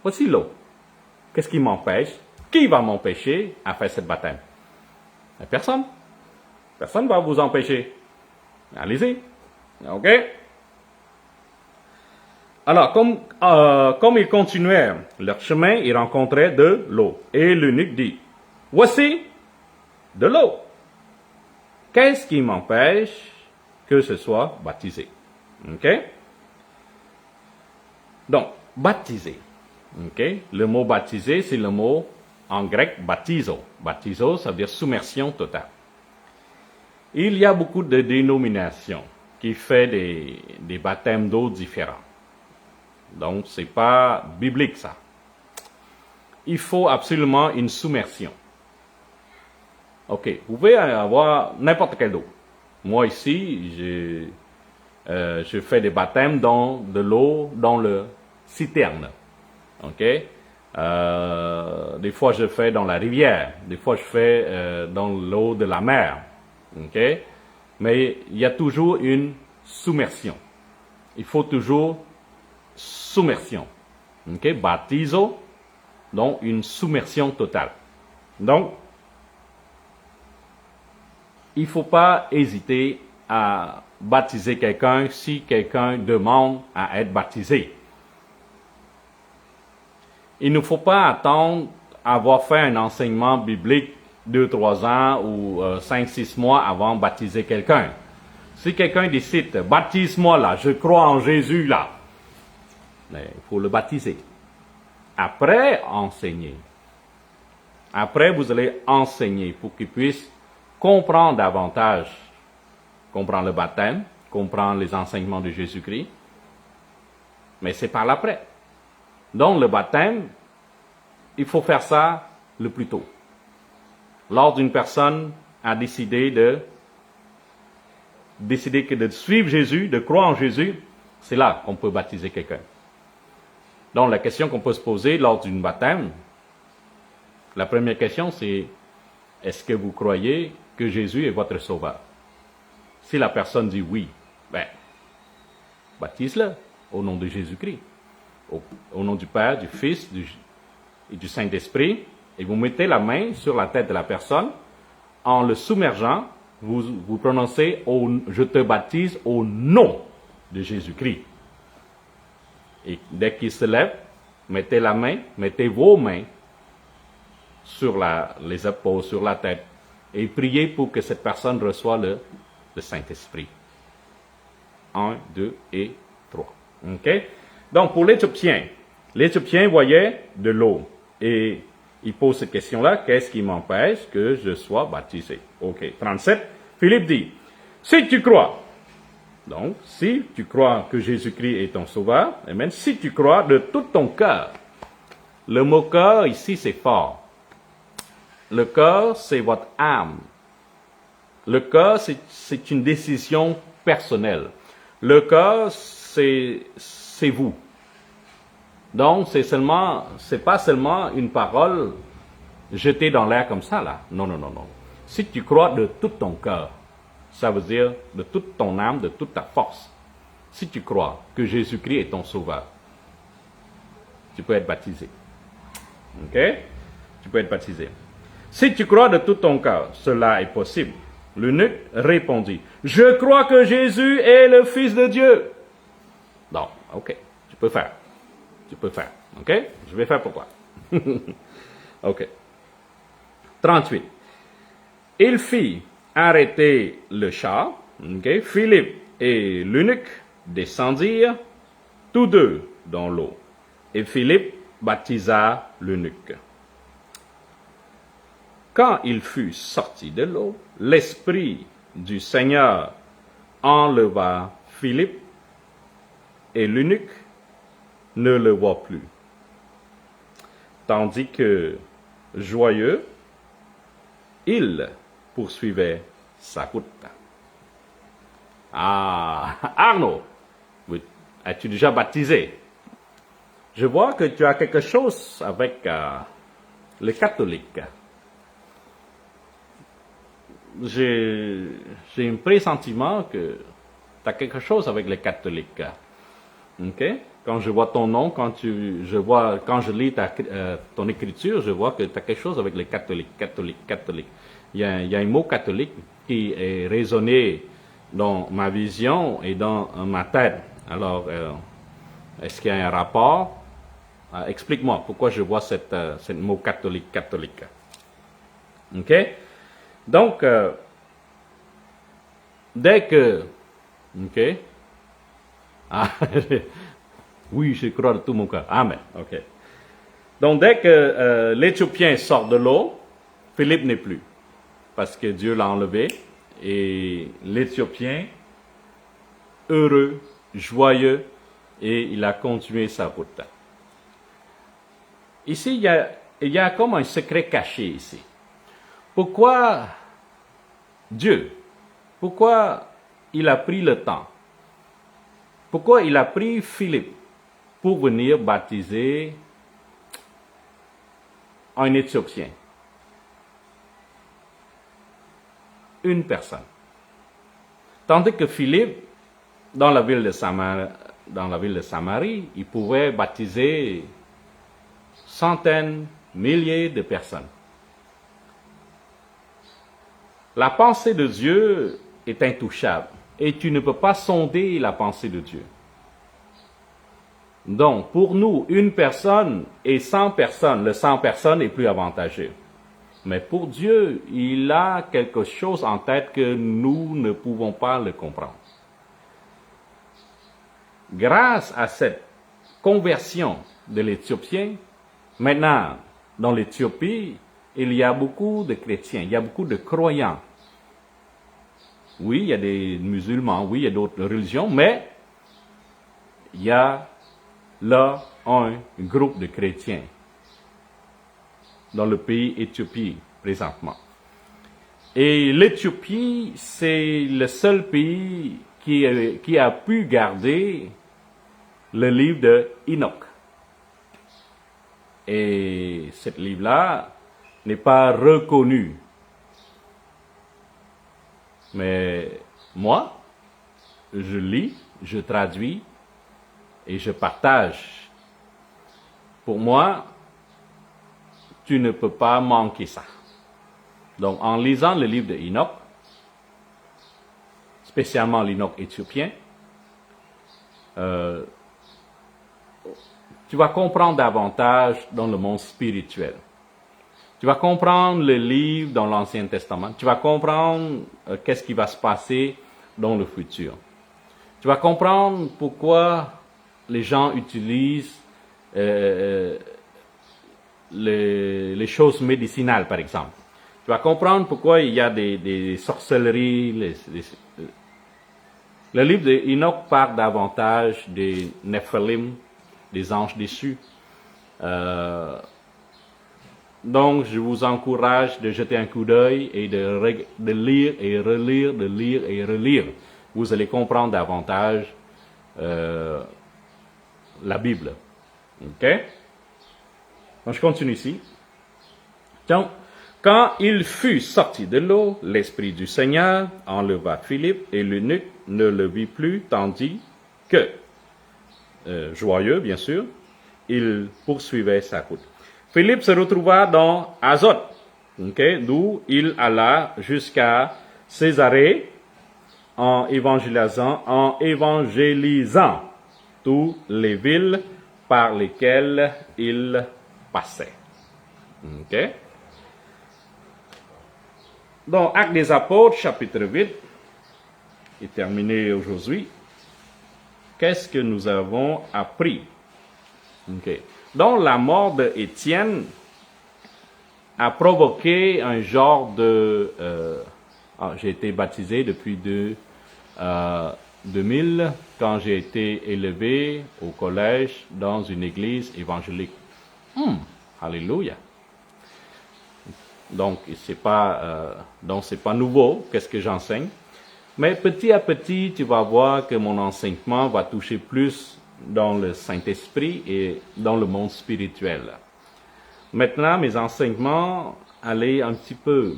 voici l'eau. Qu'est-ce qui m'empêche? Qui va m'empêcher à faire cette baptême? Personne. Personne ne va vous empêcher. Allez-y. OK? Alors, comme ils continuèrent leur chemin, ils rencontraient de l'eau. Et l'eunuque dit, voici de l'eau. Qu'est-ce qui m'empêche que ce soit baptisé? OK? Donc, baptisé. OK? Le mot baptisé, c'est le mot en grec baptizo. Baptizo, ça veut dire submersion totale. Il y a beaucoup de dénominations qui font des baptêmes d'eau différents. Donc, ce n'est pas biblique, ça. Il faut absolument une submersion. OK, vous pouvez avoir n'importe quelle eau. Moi, ici, je fais des baptêmes dans de l'eau, dans le citerne. OK? Des fois, je fais dans la rivière. Des fois, je fais dans l'eau de la mer. OK? Mais il y a toujours une submersion. Il faut toujours submersion. OK? Baptizo, donc une submersion totale. Donc, il ne faut pas hésiter à baptiser quelqu'un si quelqu'un demande à être baptisé. Il ne faut pas attendre avoir fait un enseignement biblique 2-3 ans ou 5-6 mois avant de baptiser quelqu'un. Si quelqu'un décide, baptise-moi là, je crois en Jésus là, mais il faut le baptiser. Après, enseigner. Après, vous allez enseigner pour qu'il puisse comprendre davantage, comprendre le baptême, comprendre les enseignements de Jésus-Christ. Mais c'est par l'après. Donc, le baptême, il faut faire ça le plus tôt. Lorsqu'une personne a décidé que de suivre Jésus, de croire en Jésus, c'est là qu'on peut baptiser quelqu'un. Donc, la question qu'on peut se poser lors d'une baptême, la première question, c'est est-ce que vous croyez que Jésus est votre sauveur? Si la personne dit oui, ben, baptise-le au nom de Jésus-Christ. Au nom du Père, du Fils et du Saint-Esprit, et vous mettez la main sur la tête de la personne, en le submergeant, vous prononcez « Je te baptise au nom de Jésus-Christ ». Et dès qu'il se lève, mettez vos mains sur les épaules, sur la tête, et priez pour que cette personne reçoive le Saint-Esprit. 1, 2 et 3. OK? Donc, pour l'Éthiopien voyait de l'eau. Et il pose cette question-là, qu'est-ce qui m'empêche que je sois baptisé? OK. 37, Philippe dit, si tu crois, donc, si tu crois que Jésus-Christ est ton sauveur, amen, si tu crois de tout ton cœur, le mot cœur ici, c'est fort. Le cœur, c'est votre âme. Le cœur, c'est une décision personnelle. Le cœur, c'est vous. Donc, c'est pas seulement une parole jetée dans l'air comme ça, là. Non. Si tu crois de tout ton cœur, ça veut dire de toute ton âme, de toute ta force. Si tu crois que Jésus-Christ est ton sauveur, tu peux être baptisé. OK? Tu peux être baptisé. Si tu crois de tout ton cœur, cela est possible. L'eunuque répondit, je crois que Jésus est le Fils de Dieu. Donc, OK, tu peux faire. OK? Je vais faire pour toi. OK. 38. Il fit arrêter le char. OK? Philippe et l'eunuque descendirent tous deux dans l'eau. Et Philippe baptisa l'eunuque. Quand il fut sorti de l'eau, l'Esprit du Seigneur enleva Philippe et l'eunuque ne le voit plus. tandis que, joyeux, il poursuivait sa route. Ah, Arnaud, as-tu déjà baptisé? Je vois que tu as quelque chose avec les catholiques. J'ai un pressentiment que tu as quelque chose avec les catholiques. Ok? Quand je vois ton nom, quand je lis ton écriture, je vois que tu as quelque chose avec les catholiques. Il y a un mot catholique qui est résonné dans ma vision et dans ma tête. Alors, est-ce qu'il y a un rapport? Explique-moi pourquoi je vois ce mot catholique. Ok? Donc, dès que... Ok? Ah, oui, je crois de tout mon cœur. Amen. Ok. Donc, dès que l'Éthiopien sort de l'eau, Philippe n'est plus. Parce que Dieu l'a enlevé. Et l'Éthiopien, heureux, joyeux, et il a continué sa route. Ici, il y a comme un secret caché ici. Pourquoi Dieu? Pourquoi il a pris le temps? Pourquoi il a pris Philippe pour venir baptiser un Éthiopien? Une personne. Tandis que Philippe, dans la ville de Samarie, il pouvait baptiser centaines, milliers de personnes. La pensée de Dieu est intouchable et tu ne peux pas sonder la pensée de Dieu. Donc, pour nous, une personne et 100 personnes, le 100 personnes est plus avantageux. Mais pour Dieu, il a quelque chose en tête que nous ne pouvons pas le comprendre. Grâce à cette conversion de l'Éthiopien, maintenant, dans l'Éthiopie, il y a beaucoup de chrétiens, il y a beaucoup de croyants. Oui, il y a des musulmans, oui, il y a d'autres religions, mais il y a là un groupe de chrétiens dans le pays Éthiopie présentement. Et l'Éthiopie, c'est le seul pays qui a pu garder le livre de Enoch. Et ce livre-là n'est pas reconnu. Mais moi, je lis, je traduis et je partage. Pour moi, tu ne peux pas manquer ça. Donc, en lisant le livre de Enoch, spécialement l'Enoch éthiopien, tu vas comprendre davantage dans le monde spirituel. Tu vas comprendre le livre dans l'Ancien Testament. Tu vas comprendre qu'est-ce qui va se passer dans le futur. Tu vas comprendre pourquoi les gens utilisent les choses médicinales, par exemple. Tu vas comprendre pourquoi il y a des sorcelleries. Le livre d'Enoch parle davantage des Néphilim, des anges déchus. Donc, je vous encourage de jeter un coup d'œil et de lire et relire, de lire et relire. Vous allez comprendre davantage la Bible. OK? Donc, je continue ici. Donc, quand il fut sorti de l'eau, l'Esprit du Seigneur enleva Philippe et l'eunuque ne le vit plus, tandis que, joyeux bien sûr, il poursuivait sa route. Philippe se retrouva dans Azote, d'où il alla jusqu'à Césarée en évangélisant toutes les villes par lesquelles il passait. Okay? Dans Actes des Apôtres, chapitre 8, est terminé aujourd'hui. Qu'est-ce que nous avons appris? Okay. Donc, la mort d'Étienne a provoqué un genre de... j'ai été baptisé depuis 2000, quand j'ai été élevé au collège dans une église évangélique. Alléluia. Donc, c'est pas nouveau, qu'est-ce que j'enseigne. Mais petit à petit, tu vas voir que mon enseignement va toucher plus dans le Saint-Esprit et dans le monde spirituel. Maintenant, mes enseignements allaient un petit peu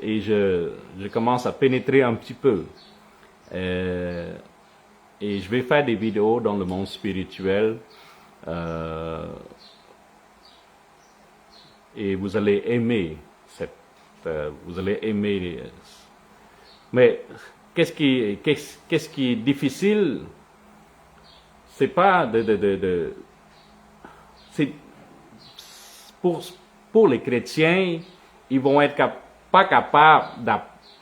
et je commence à pénétrer un petit peu. Et je vais faire des vidéos dans le monde spirituel. Et vous allez aimer mais qu'est-ce qui est difficile, c'est pas c'est pour les chrétiens, ils vont être pas capables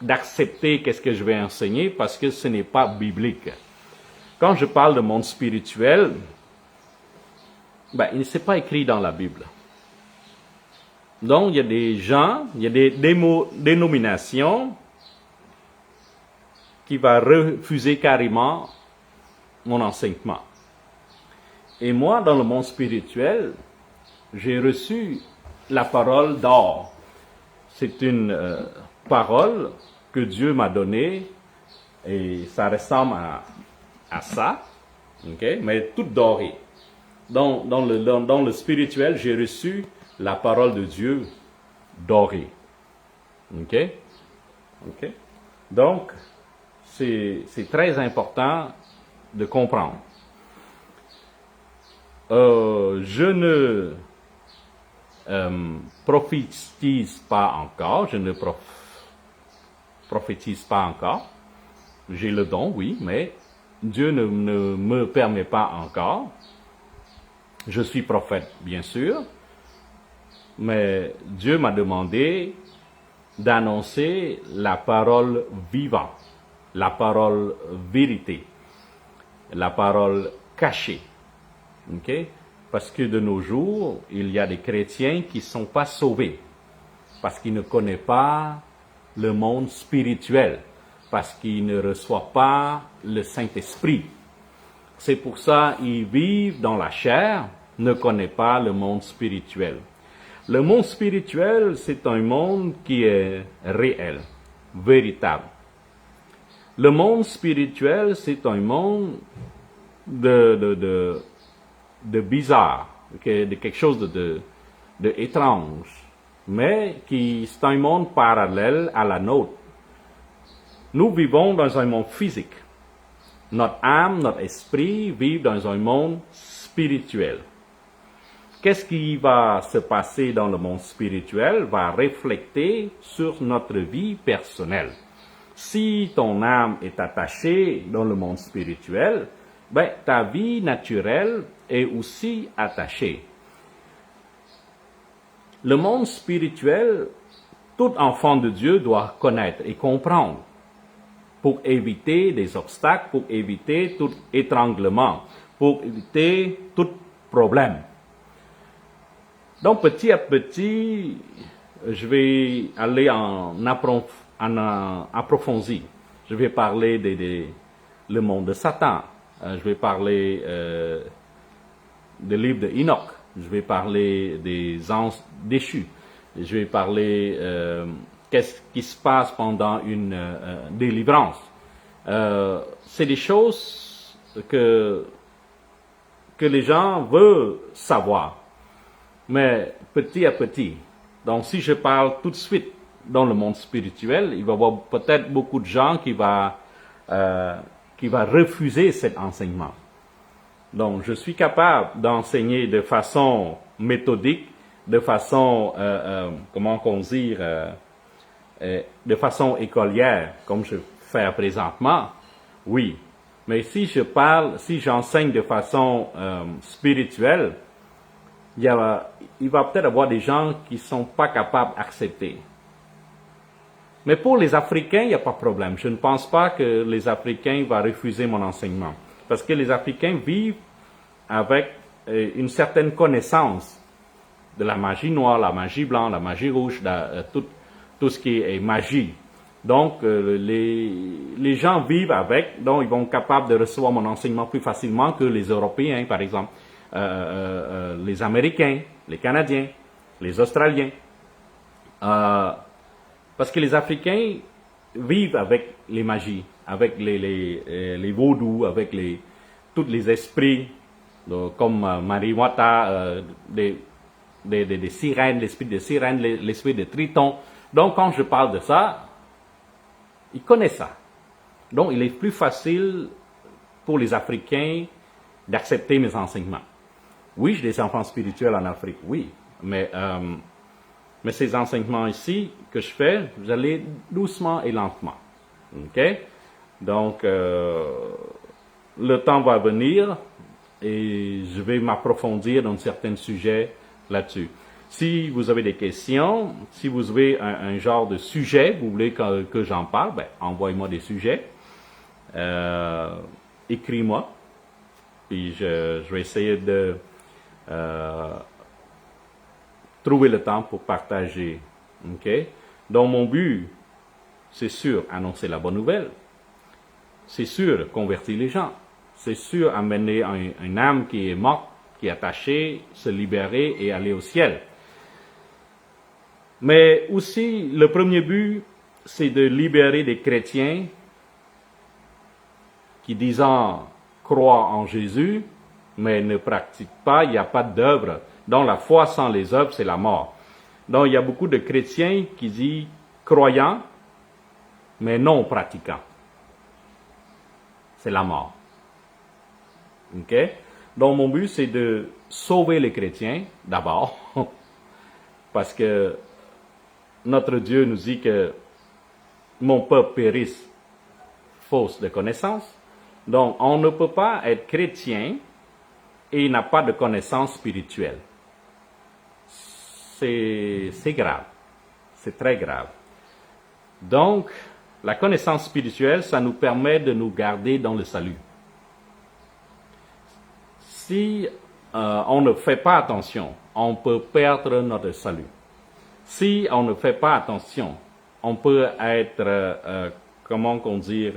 d'accepter qu'est-ce que je vais enseigner parce que ce n'est pas biblique. Quand je parle de monde spirituel, il ne s'est pas écrit dans la Bible. Donc, il y a des gens, il y a des dénominations qui vont refuser carrément mon enseignement. Et moi, dans le monde spirituel, j'ai reçu la parole d'or. C'est une parole que Dieu m'a donnée et ça ressemble à ça, okay? Mais toute dorée. Dans le spirituel, j'ai reçu la parole de Dieu dorée. OK? OK? Donc, c'est très important de comprendre. Je ne prophétise pas encore. Je ne prophétise pas encore. J'ai le don, oui, mais Dieu ne me permet pas encore. Je suis prophète, bien sûr. Mais Dieu m'a demandé d'annoncer la parole vivante, la parole vérité, la parole cachée. Okay? Parce que de nos jours, il y a des chrétiens qui ne sont pas sauvés, parce qu'ils ne connaissent pas le monde spirituel, parce qu'ils ne reçoivent pas le Saint-Esprit. C'est pour ça qu'ils vivent dans la chair, ne connaissent pas le monde spirituel. Le monde spirituel, c'est un monde qui est réel, véritable. Le monde spirituel, c'est un monde de bizarre, de quelque chose de étrange, mais c'est un monde parallèle à la nôtre. Nous vivons dans un monde physique. Notre âme, notre esprit vivent dans un monde spirituel. Qu'est-ce qui va se passer dans le monde spirituel va refléter sur notre vie personnelle. Si ton âme est attachée dans le monde spirituel, ta vie naturelle est aussi attachée. Le monde spirituel, tout enfant de Dieu doit connaître et comprendre pour éviter des obstacles, pour éviter tout étranglement, pour éviter tout problème. Donc, petit à petit, je vais aller en approfondir. Je vais parler le monde de Satan. Je vais parler du livre de Enoch. Je vais parler des anges déchus. Je vais parler qu'est-ce qui se passe pendant une délivrance. C'est des choses que les gens veulent savoir. Mais petit à petit. Donc, si je parle tout de suite dans le monde spirituel, il va y avoir peut-être beaucoup de gens qui va refuser cet enseignement. Donc, je suis capable d'enseigner de façon méthodique, de façon, de façon écolière, comme je fais présentement, oui. Mais si j'enseigne de façon spirituelle, il va peut-être avoir des gens qui ne sont pas capables d'accepter. Mais pour les Africains, il n'y a pas de problème. Je ne pense pas que les Africains vont refuser mon enseignement. Parce que les Africains vivent avec une certaine connaissance de la magie noire, la magie blanche, la magie rouge, tout ce qui est magie. Donc, les gens vivent avec, donc ils vont être capables de recevoir mon enseignement plus facilement que les Européens, par exemple. Les Américains, les Canadiens. les Australiens. Parce que les Africains vivent avec les magies, avec les vaudous, avec tous les esprits, comme Mariwata, des sirènes, l'esprit de sirènes, l'esprit de triton. Donc, quand je parle de ça, ils connaissent ça. Donc, il est plus facile pour les Africains d'accepter mes enseignements. Oui, j'ai des enfants spirituels en Afrique, oui, mais ces enseignements ici que je fais, vous allez doucement et lentement. OK? Donc, le temps va venir et je vais m'approfondir dans certains sujets là-dessus. Si vous avez des questions, si vous avez un genre de sujet, vous voulez que j'en parle, ben, envoyez-moi des sujets. Écris-moi. Puis je vais essayer de trouver le temps pour partager. OK? Donc, mon but, c'est sûr, annoncer la bonne nouvelle. C'est sûr, convertir les gens. C'est sûr, amener une âme qui est morte, qui est attachée, se libérer et aller au ciel. Mais aussi, le premier but, c'est de libérer des chrétiens qui, disant croient en Jésus, mais ne pratiquent pas, il n'y a pas d'œuvre. Donc, la foi sans les œuvres, c'est la mort. Donc, il y a beaucoup de chrétiens qui disent croyants, mais non pratiquants. C'est la mort. OK? Donc, mon but, c'est de sauver les chrétiens, d'abord, parce que notre Dieu nous dit que mon peuple périsse fausse de connaissance. Donc, on ne peut pas être chrétien et n'a pas de connaissance spirituelle. C'est grave. C'est très grave. Donc, la connaissance spirituelle, ça nous permet de nous garder dans le salut. Si on ne fait pas attention, on peut perdre notre salut. Si on ne fait pas attention, on peut être, comment qu'on dit,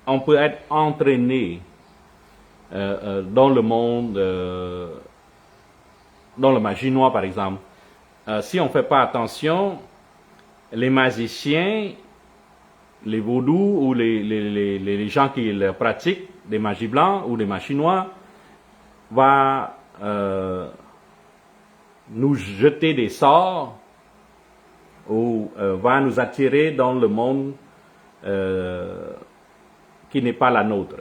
on peut être entraîné dans le monde, dans le magie noire par exemple. Si on ne fait pas attention, les magiciens, les vaudous ou les gens qui le pratiquent, des magies blancs ou des magies noires, va nous jeter des sorts ou va nous attirer dans le monde qui n'est pas la nôtre.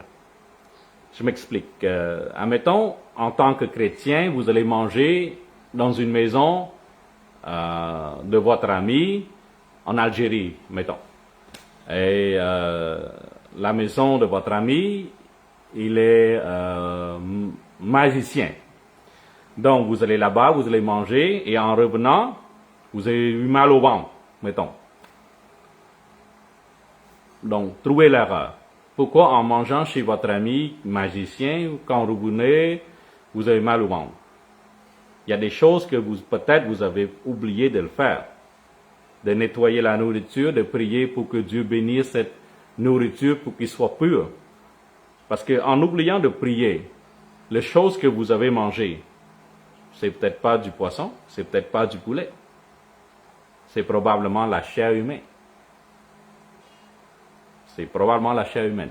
Je m'explique. Admettons, en tant que chrétien, vous allez manger dans une maison de votre ami en Algérie, mettons. Et la maison de votre ami, il est magicien. Donc, vous allez là-bas, vous allez manger, et en revenant, vous avez eu mal au ventre, mettons. Donc, trouvez l'erreur. Pourquoi en mangeant chez votre ami magicien, quand vous revenez, vous avez mal au ventre? Il y a des choses que peut-être vous avez oublié de le faire. De nettoyer la nourriture, de prier pour que Dieu bénisse cette nourriture pour qu'il soit pur. Parce qu'en oubliant de prier, les choses que vous avez mangées, c'est peut-être pas du poisson, c'est peut-être pas du poulet. C'est probablement la chair humaine. C'est probablement la chair humaine.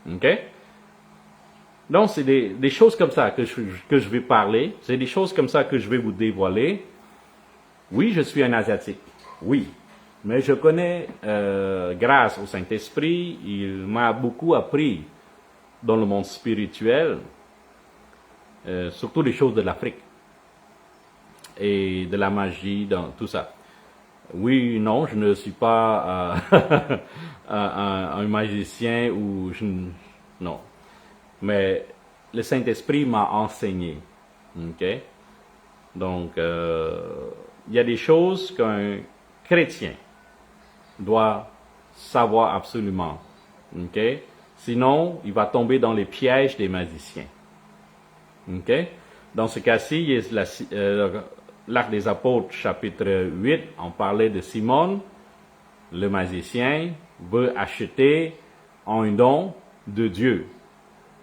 OK? Donc, c'est des choses comme ça que je vais parler. C'est des choses comme ça que je vais vous dévoiler. Oui, je suis un Asiatique. Oui. Mais je connais, grâce au Saint-Esprit, il m'a beaucoup appris dans le monde spirituel, surtout les choses de l'Afrique et de la magie, dans tout ça. Oui, non, je ne suis pas un magicien ou non. Mais le Saint-Esprit m'a enseigné. OK? Donc, il y a des choses qu'un chrétien doit savoir absolument. OK? Sinon, il va tomber dans les pièges des magiciens. OK? Dans ce cas-ci, il y a l'Acte des Apôtres, chapitre 8, on parlait de Simon, le magicien, veut acheter un don de Dieu.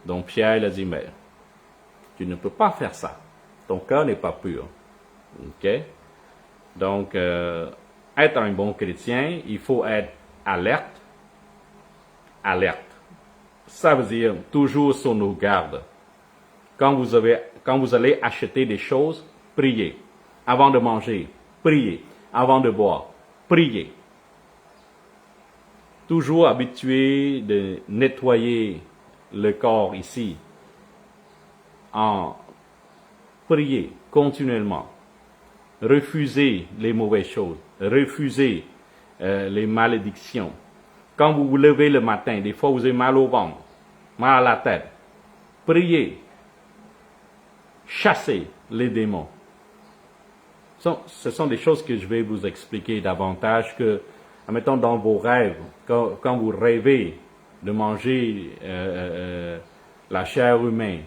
Donc Pierre il a dit, mais tu ne peux pas faire ça. Ton cœur n'est pas pur. Ok? Donc, être un bon chrétien, il faut être alerte. Alerte. Ça veut dire toujours sur nos gardes. Quand vous allez acheter des choses, priez. Avant de manger, priez. Avant de boire, priez. Toujours habitué de nettoyer le corps ici en prier continuellement. Refusez les mauvaises choses. Refusez les malédictions. Quand vous vous levez le matin, des fois vous avez mal au ventre, mal à la tête. Priez. Chassez les démons. Ce sont des choses que je vais vous expliquer davantage que, admettons, dans vos rêves, quand vous rêvez de manger la chair humaine,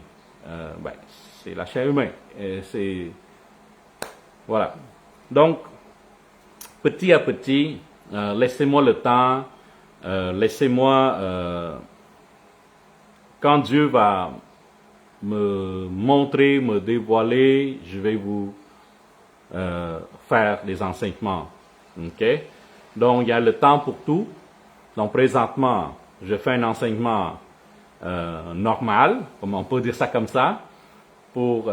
c'est la chair humaine. Voilà. Donc, petit à petit, laissez-moi le temps, quand Dieu va me montrer, me dévoiler, je vais vous faire des enseignements. Ok? Donc, il y a le temps pour tout. Donc, présentement, je fais un enseignement normal, comme on peut dire ça comme ça, pour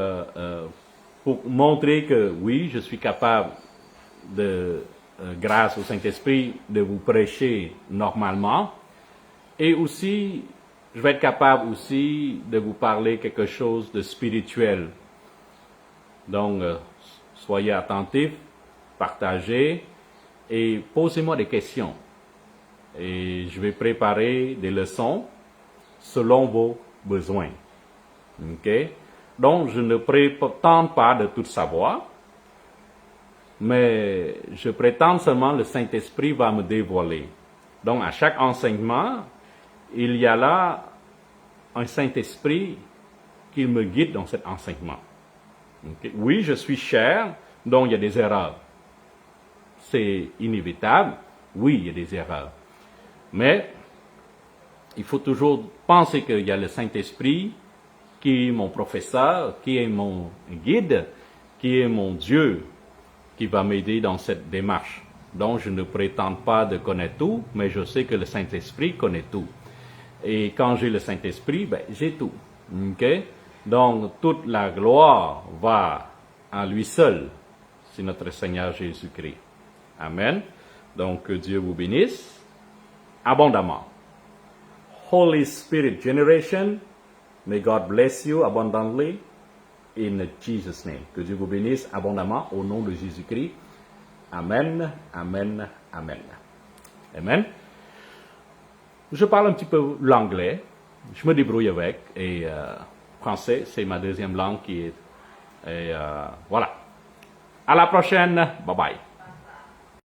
montrer que oui, je suis capable grâce au Saint-Esprit, de vous prêcher normalement. Et aussi, je vais être capable aussi de vous parler quelque chose de spirituel. Donc, soyez attentifs, partagez et posez-moi des questions. Et je vais préparer des leçons selon vos besoins. Ok? Donc, je ne prétends pas de tout savoir, mais je prétends seulement le Saint-Esprit va me dévoiler. Donc, à chaque enseignement, il y a là un Saint-Esprit qui me guide dans cet enseignement. Okay? Oui, je suis chair, donc il y a des erreurs. C'est inévitable. Oui, il y a des erreurs. Mais il faut toujours penser qu'il y a le Saint-Esprit qui est mon professeur, qui est mon guide, qui est mon Dieu, qui va m'aider dans cette démarche. Donc, je ne prétends pas de connaître tout, mais je sais que le Saint-Esprit connaît tout. Et quand j'ai le Saint-Esprit, j'ai tout. Okay? Donc, toute la gloire va à lui seul. C'est notre Seigneur Jésus-Christ. Amen. Donc, que Dieu vous bénisse abondamment. Holy Spirit generation, may God bless you abundantly in Jesus' name. Que Dieu vous bénisse abondamment au nom de Jésus-Christ. Amen, amen, amen. Amen. Je parle un petit peu l'anglais. Je me débrouille avec. Et français, c'est ma deuxième langue qui est... voilà. À la prochaine. Bye bye.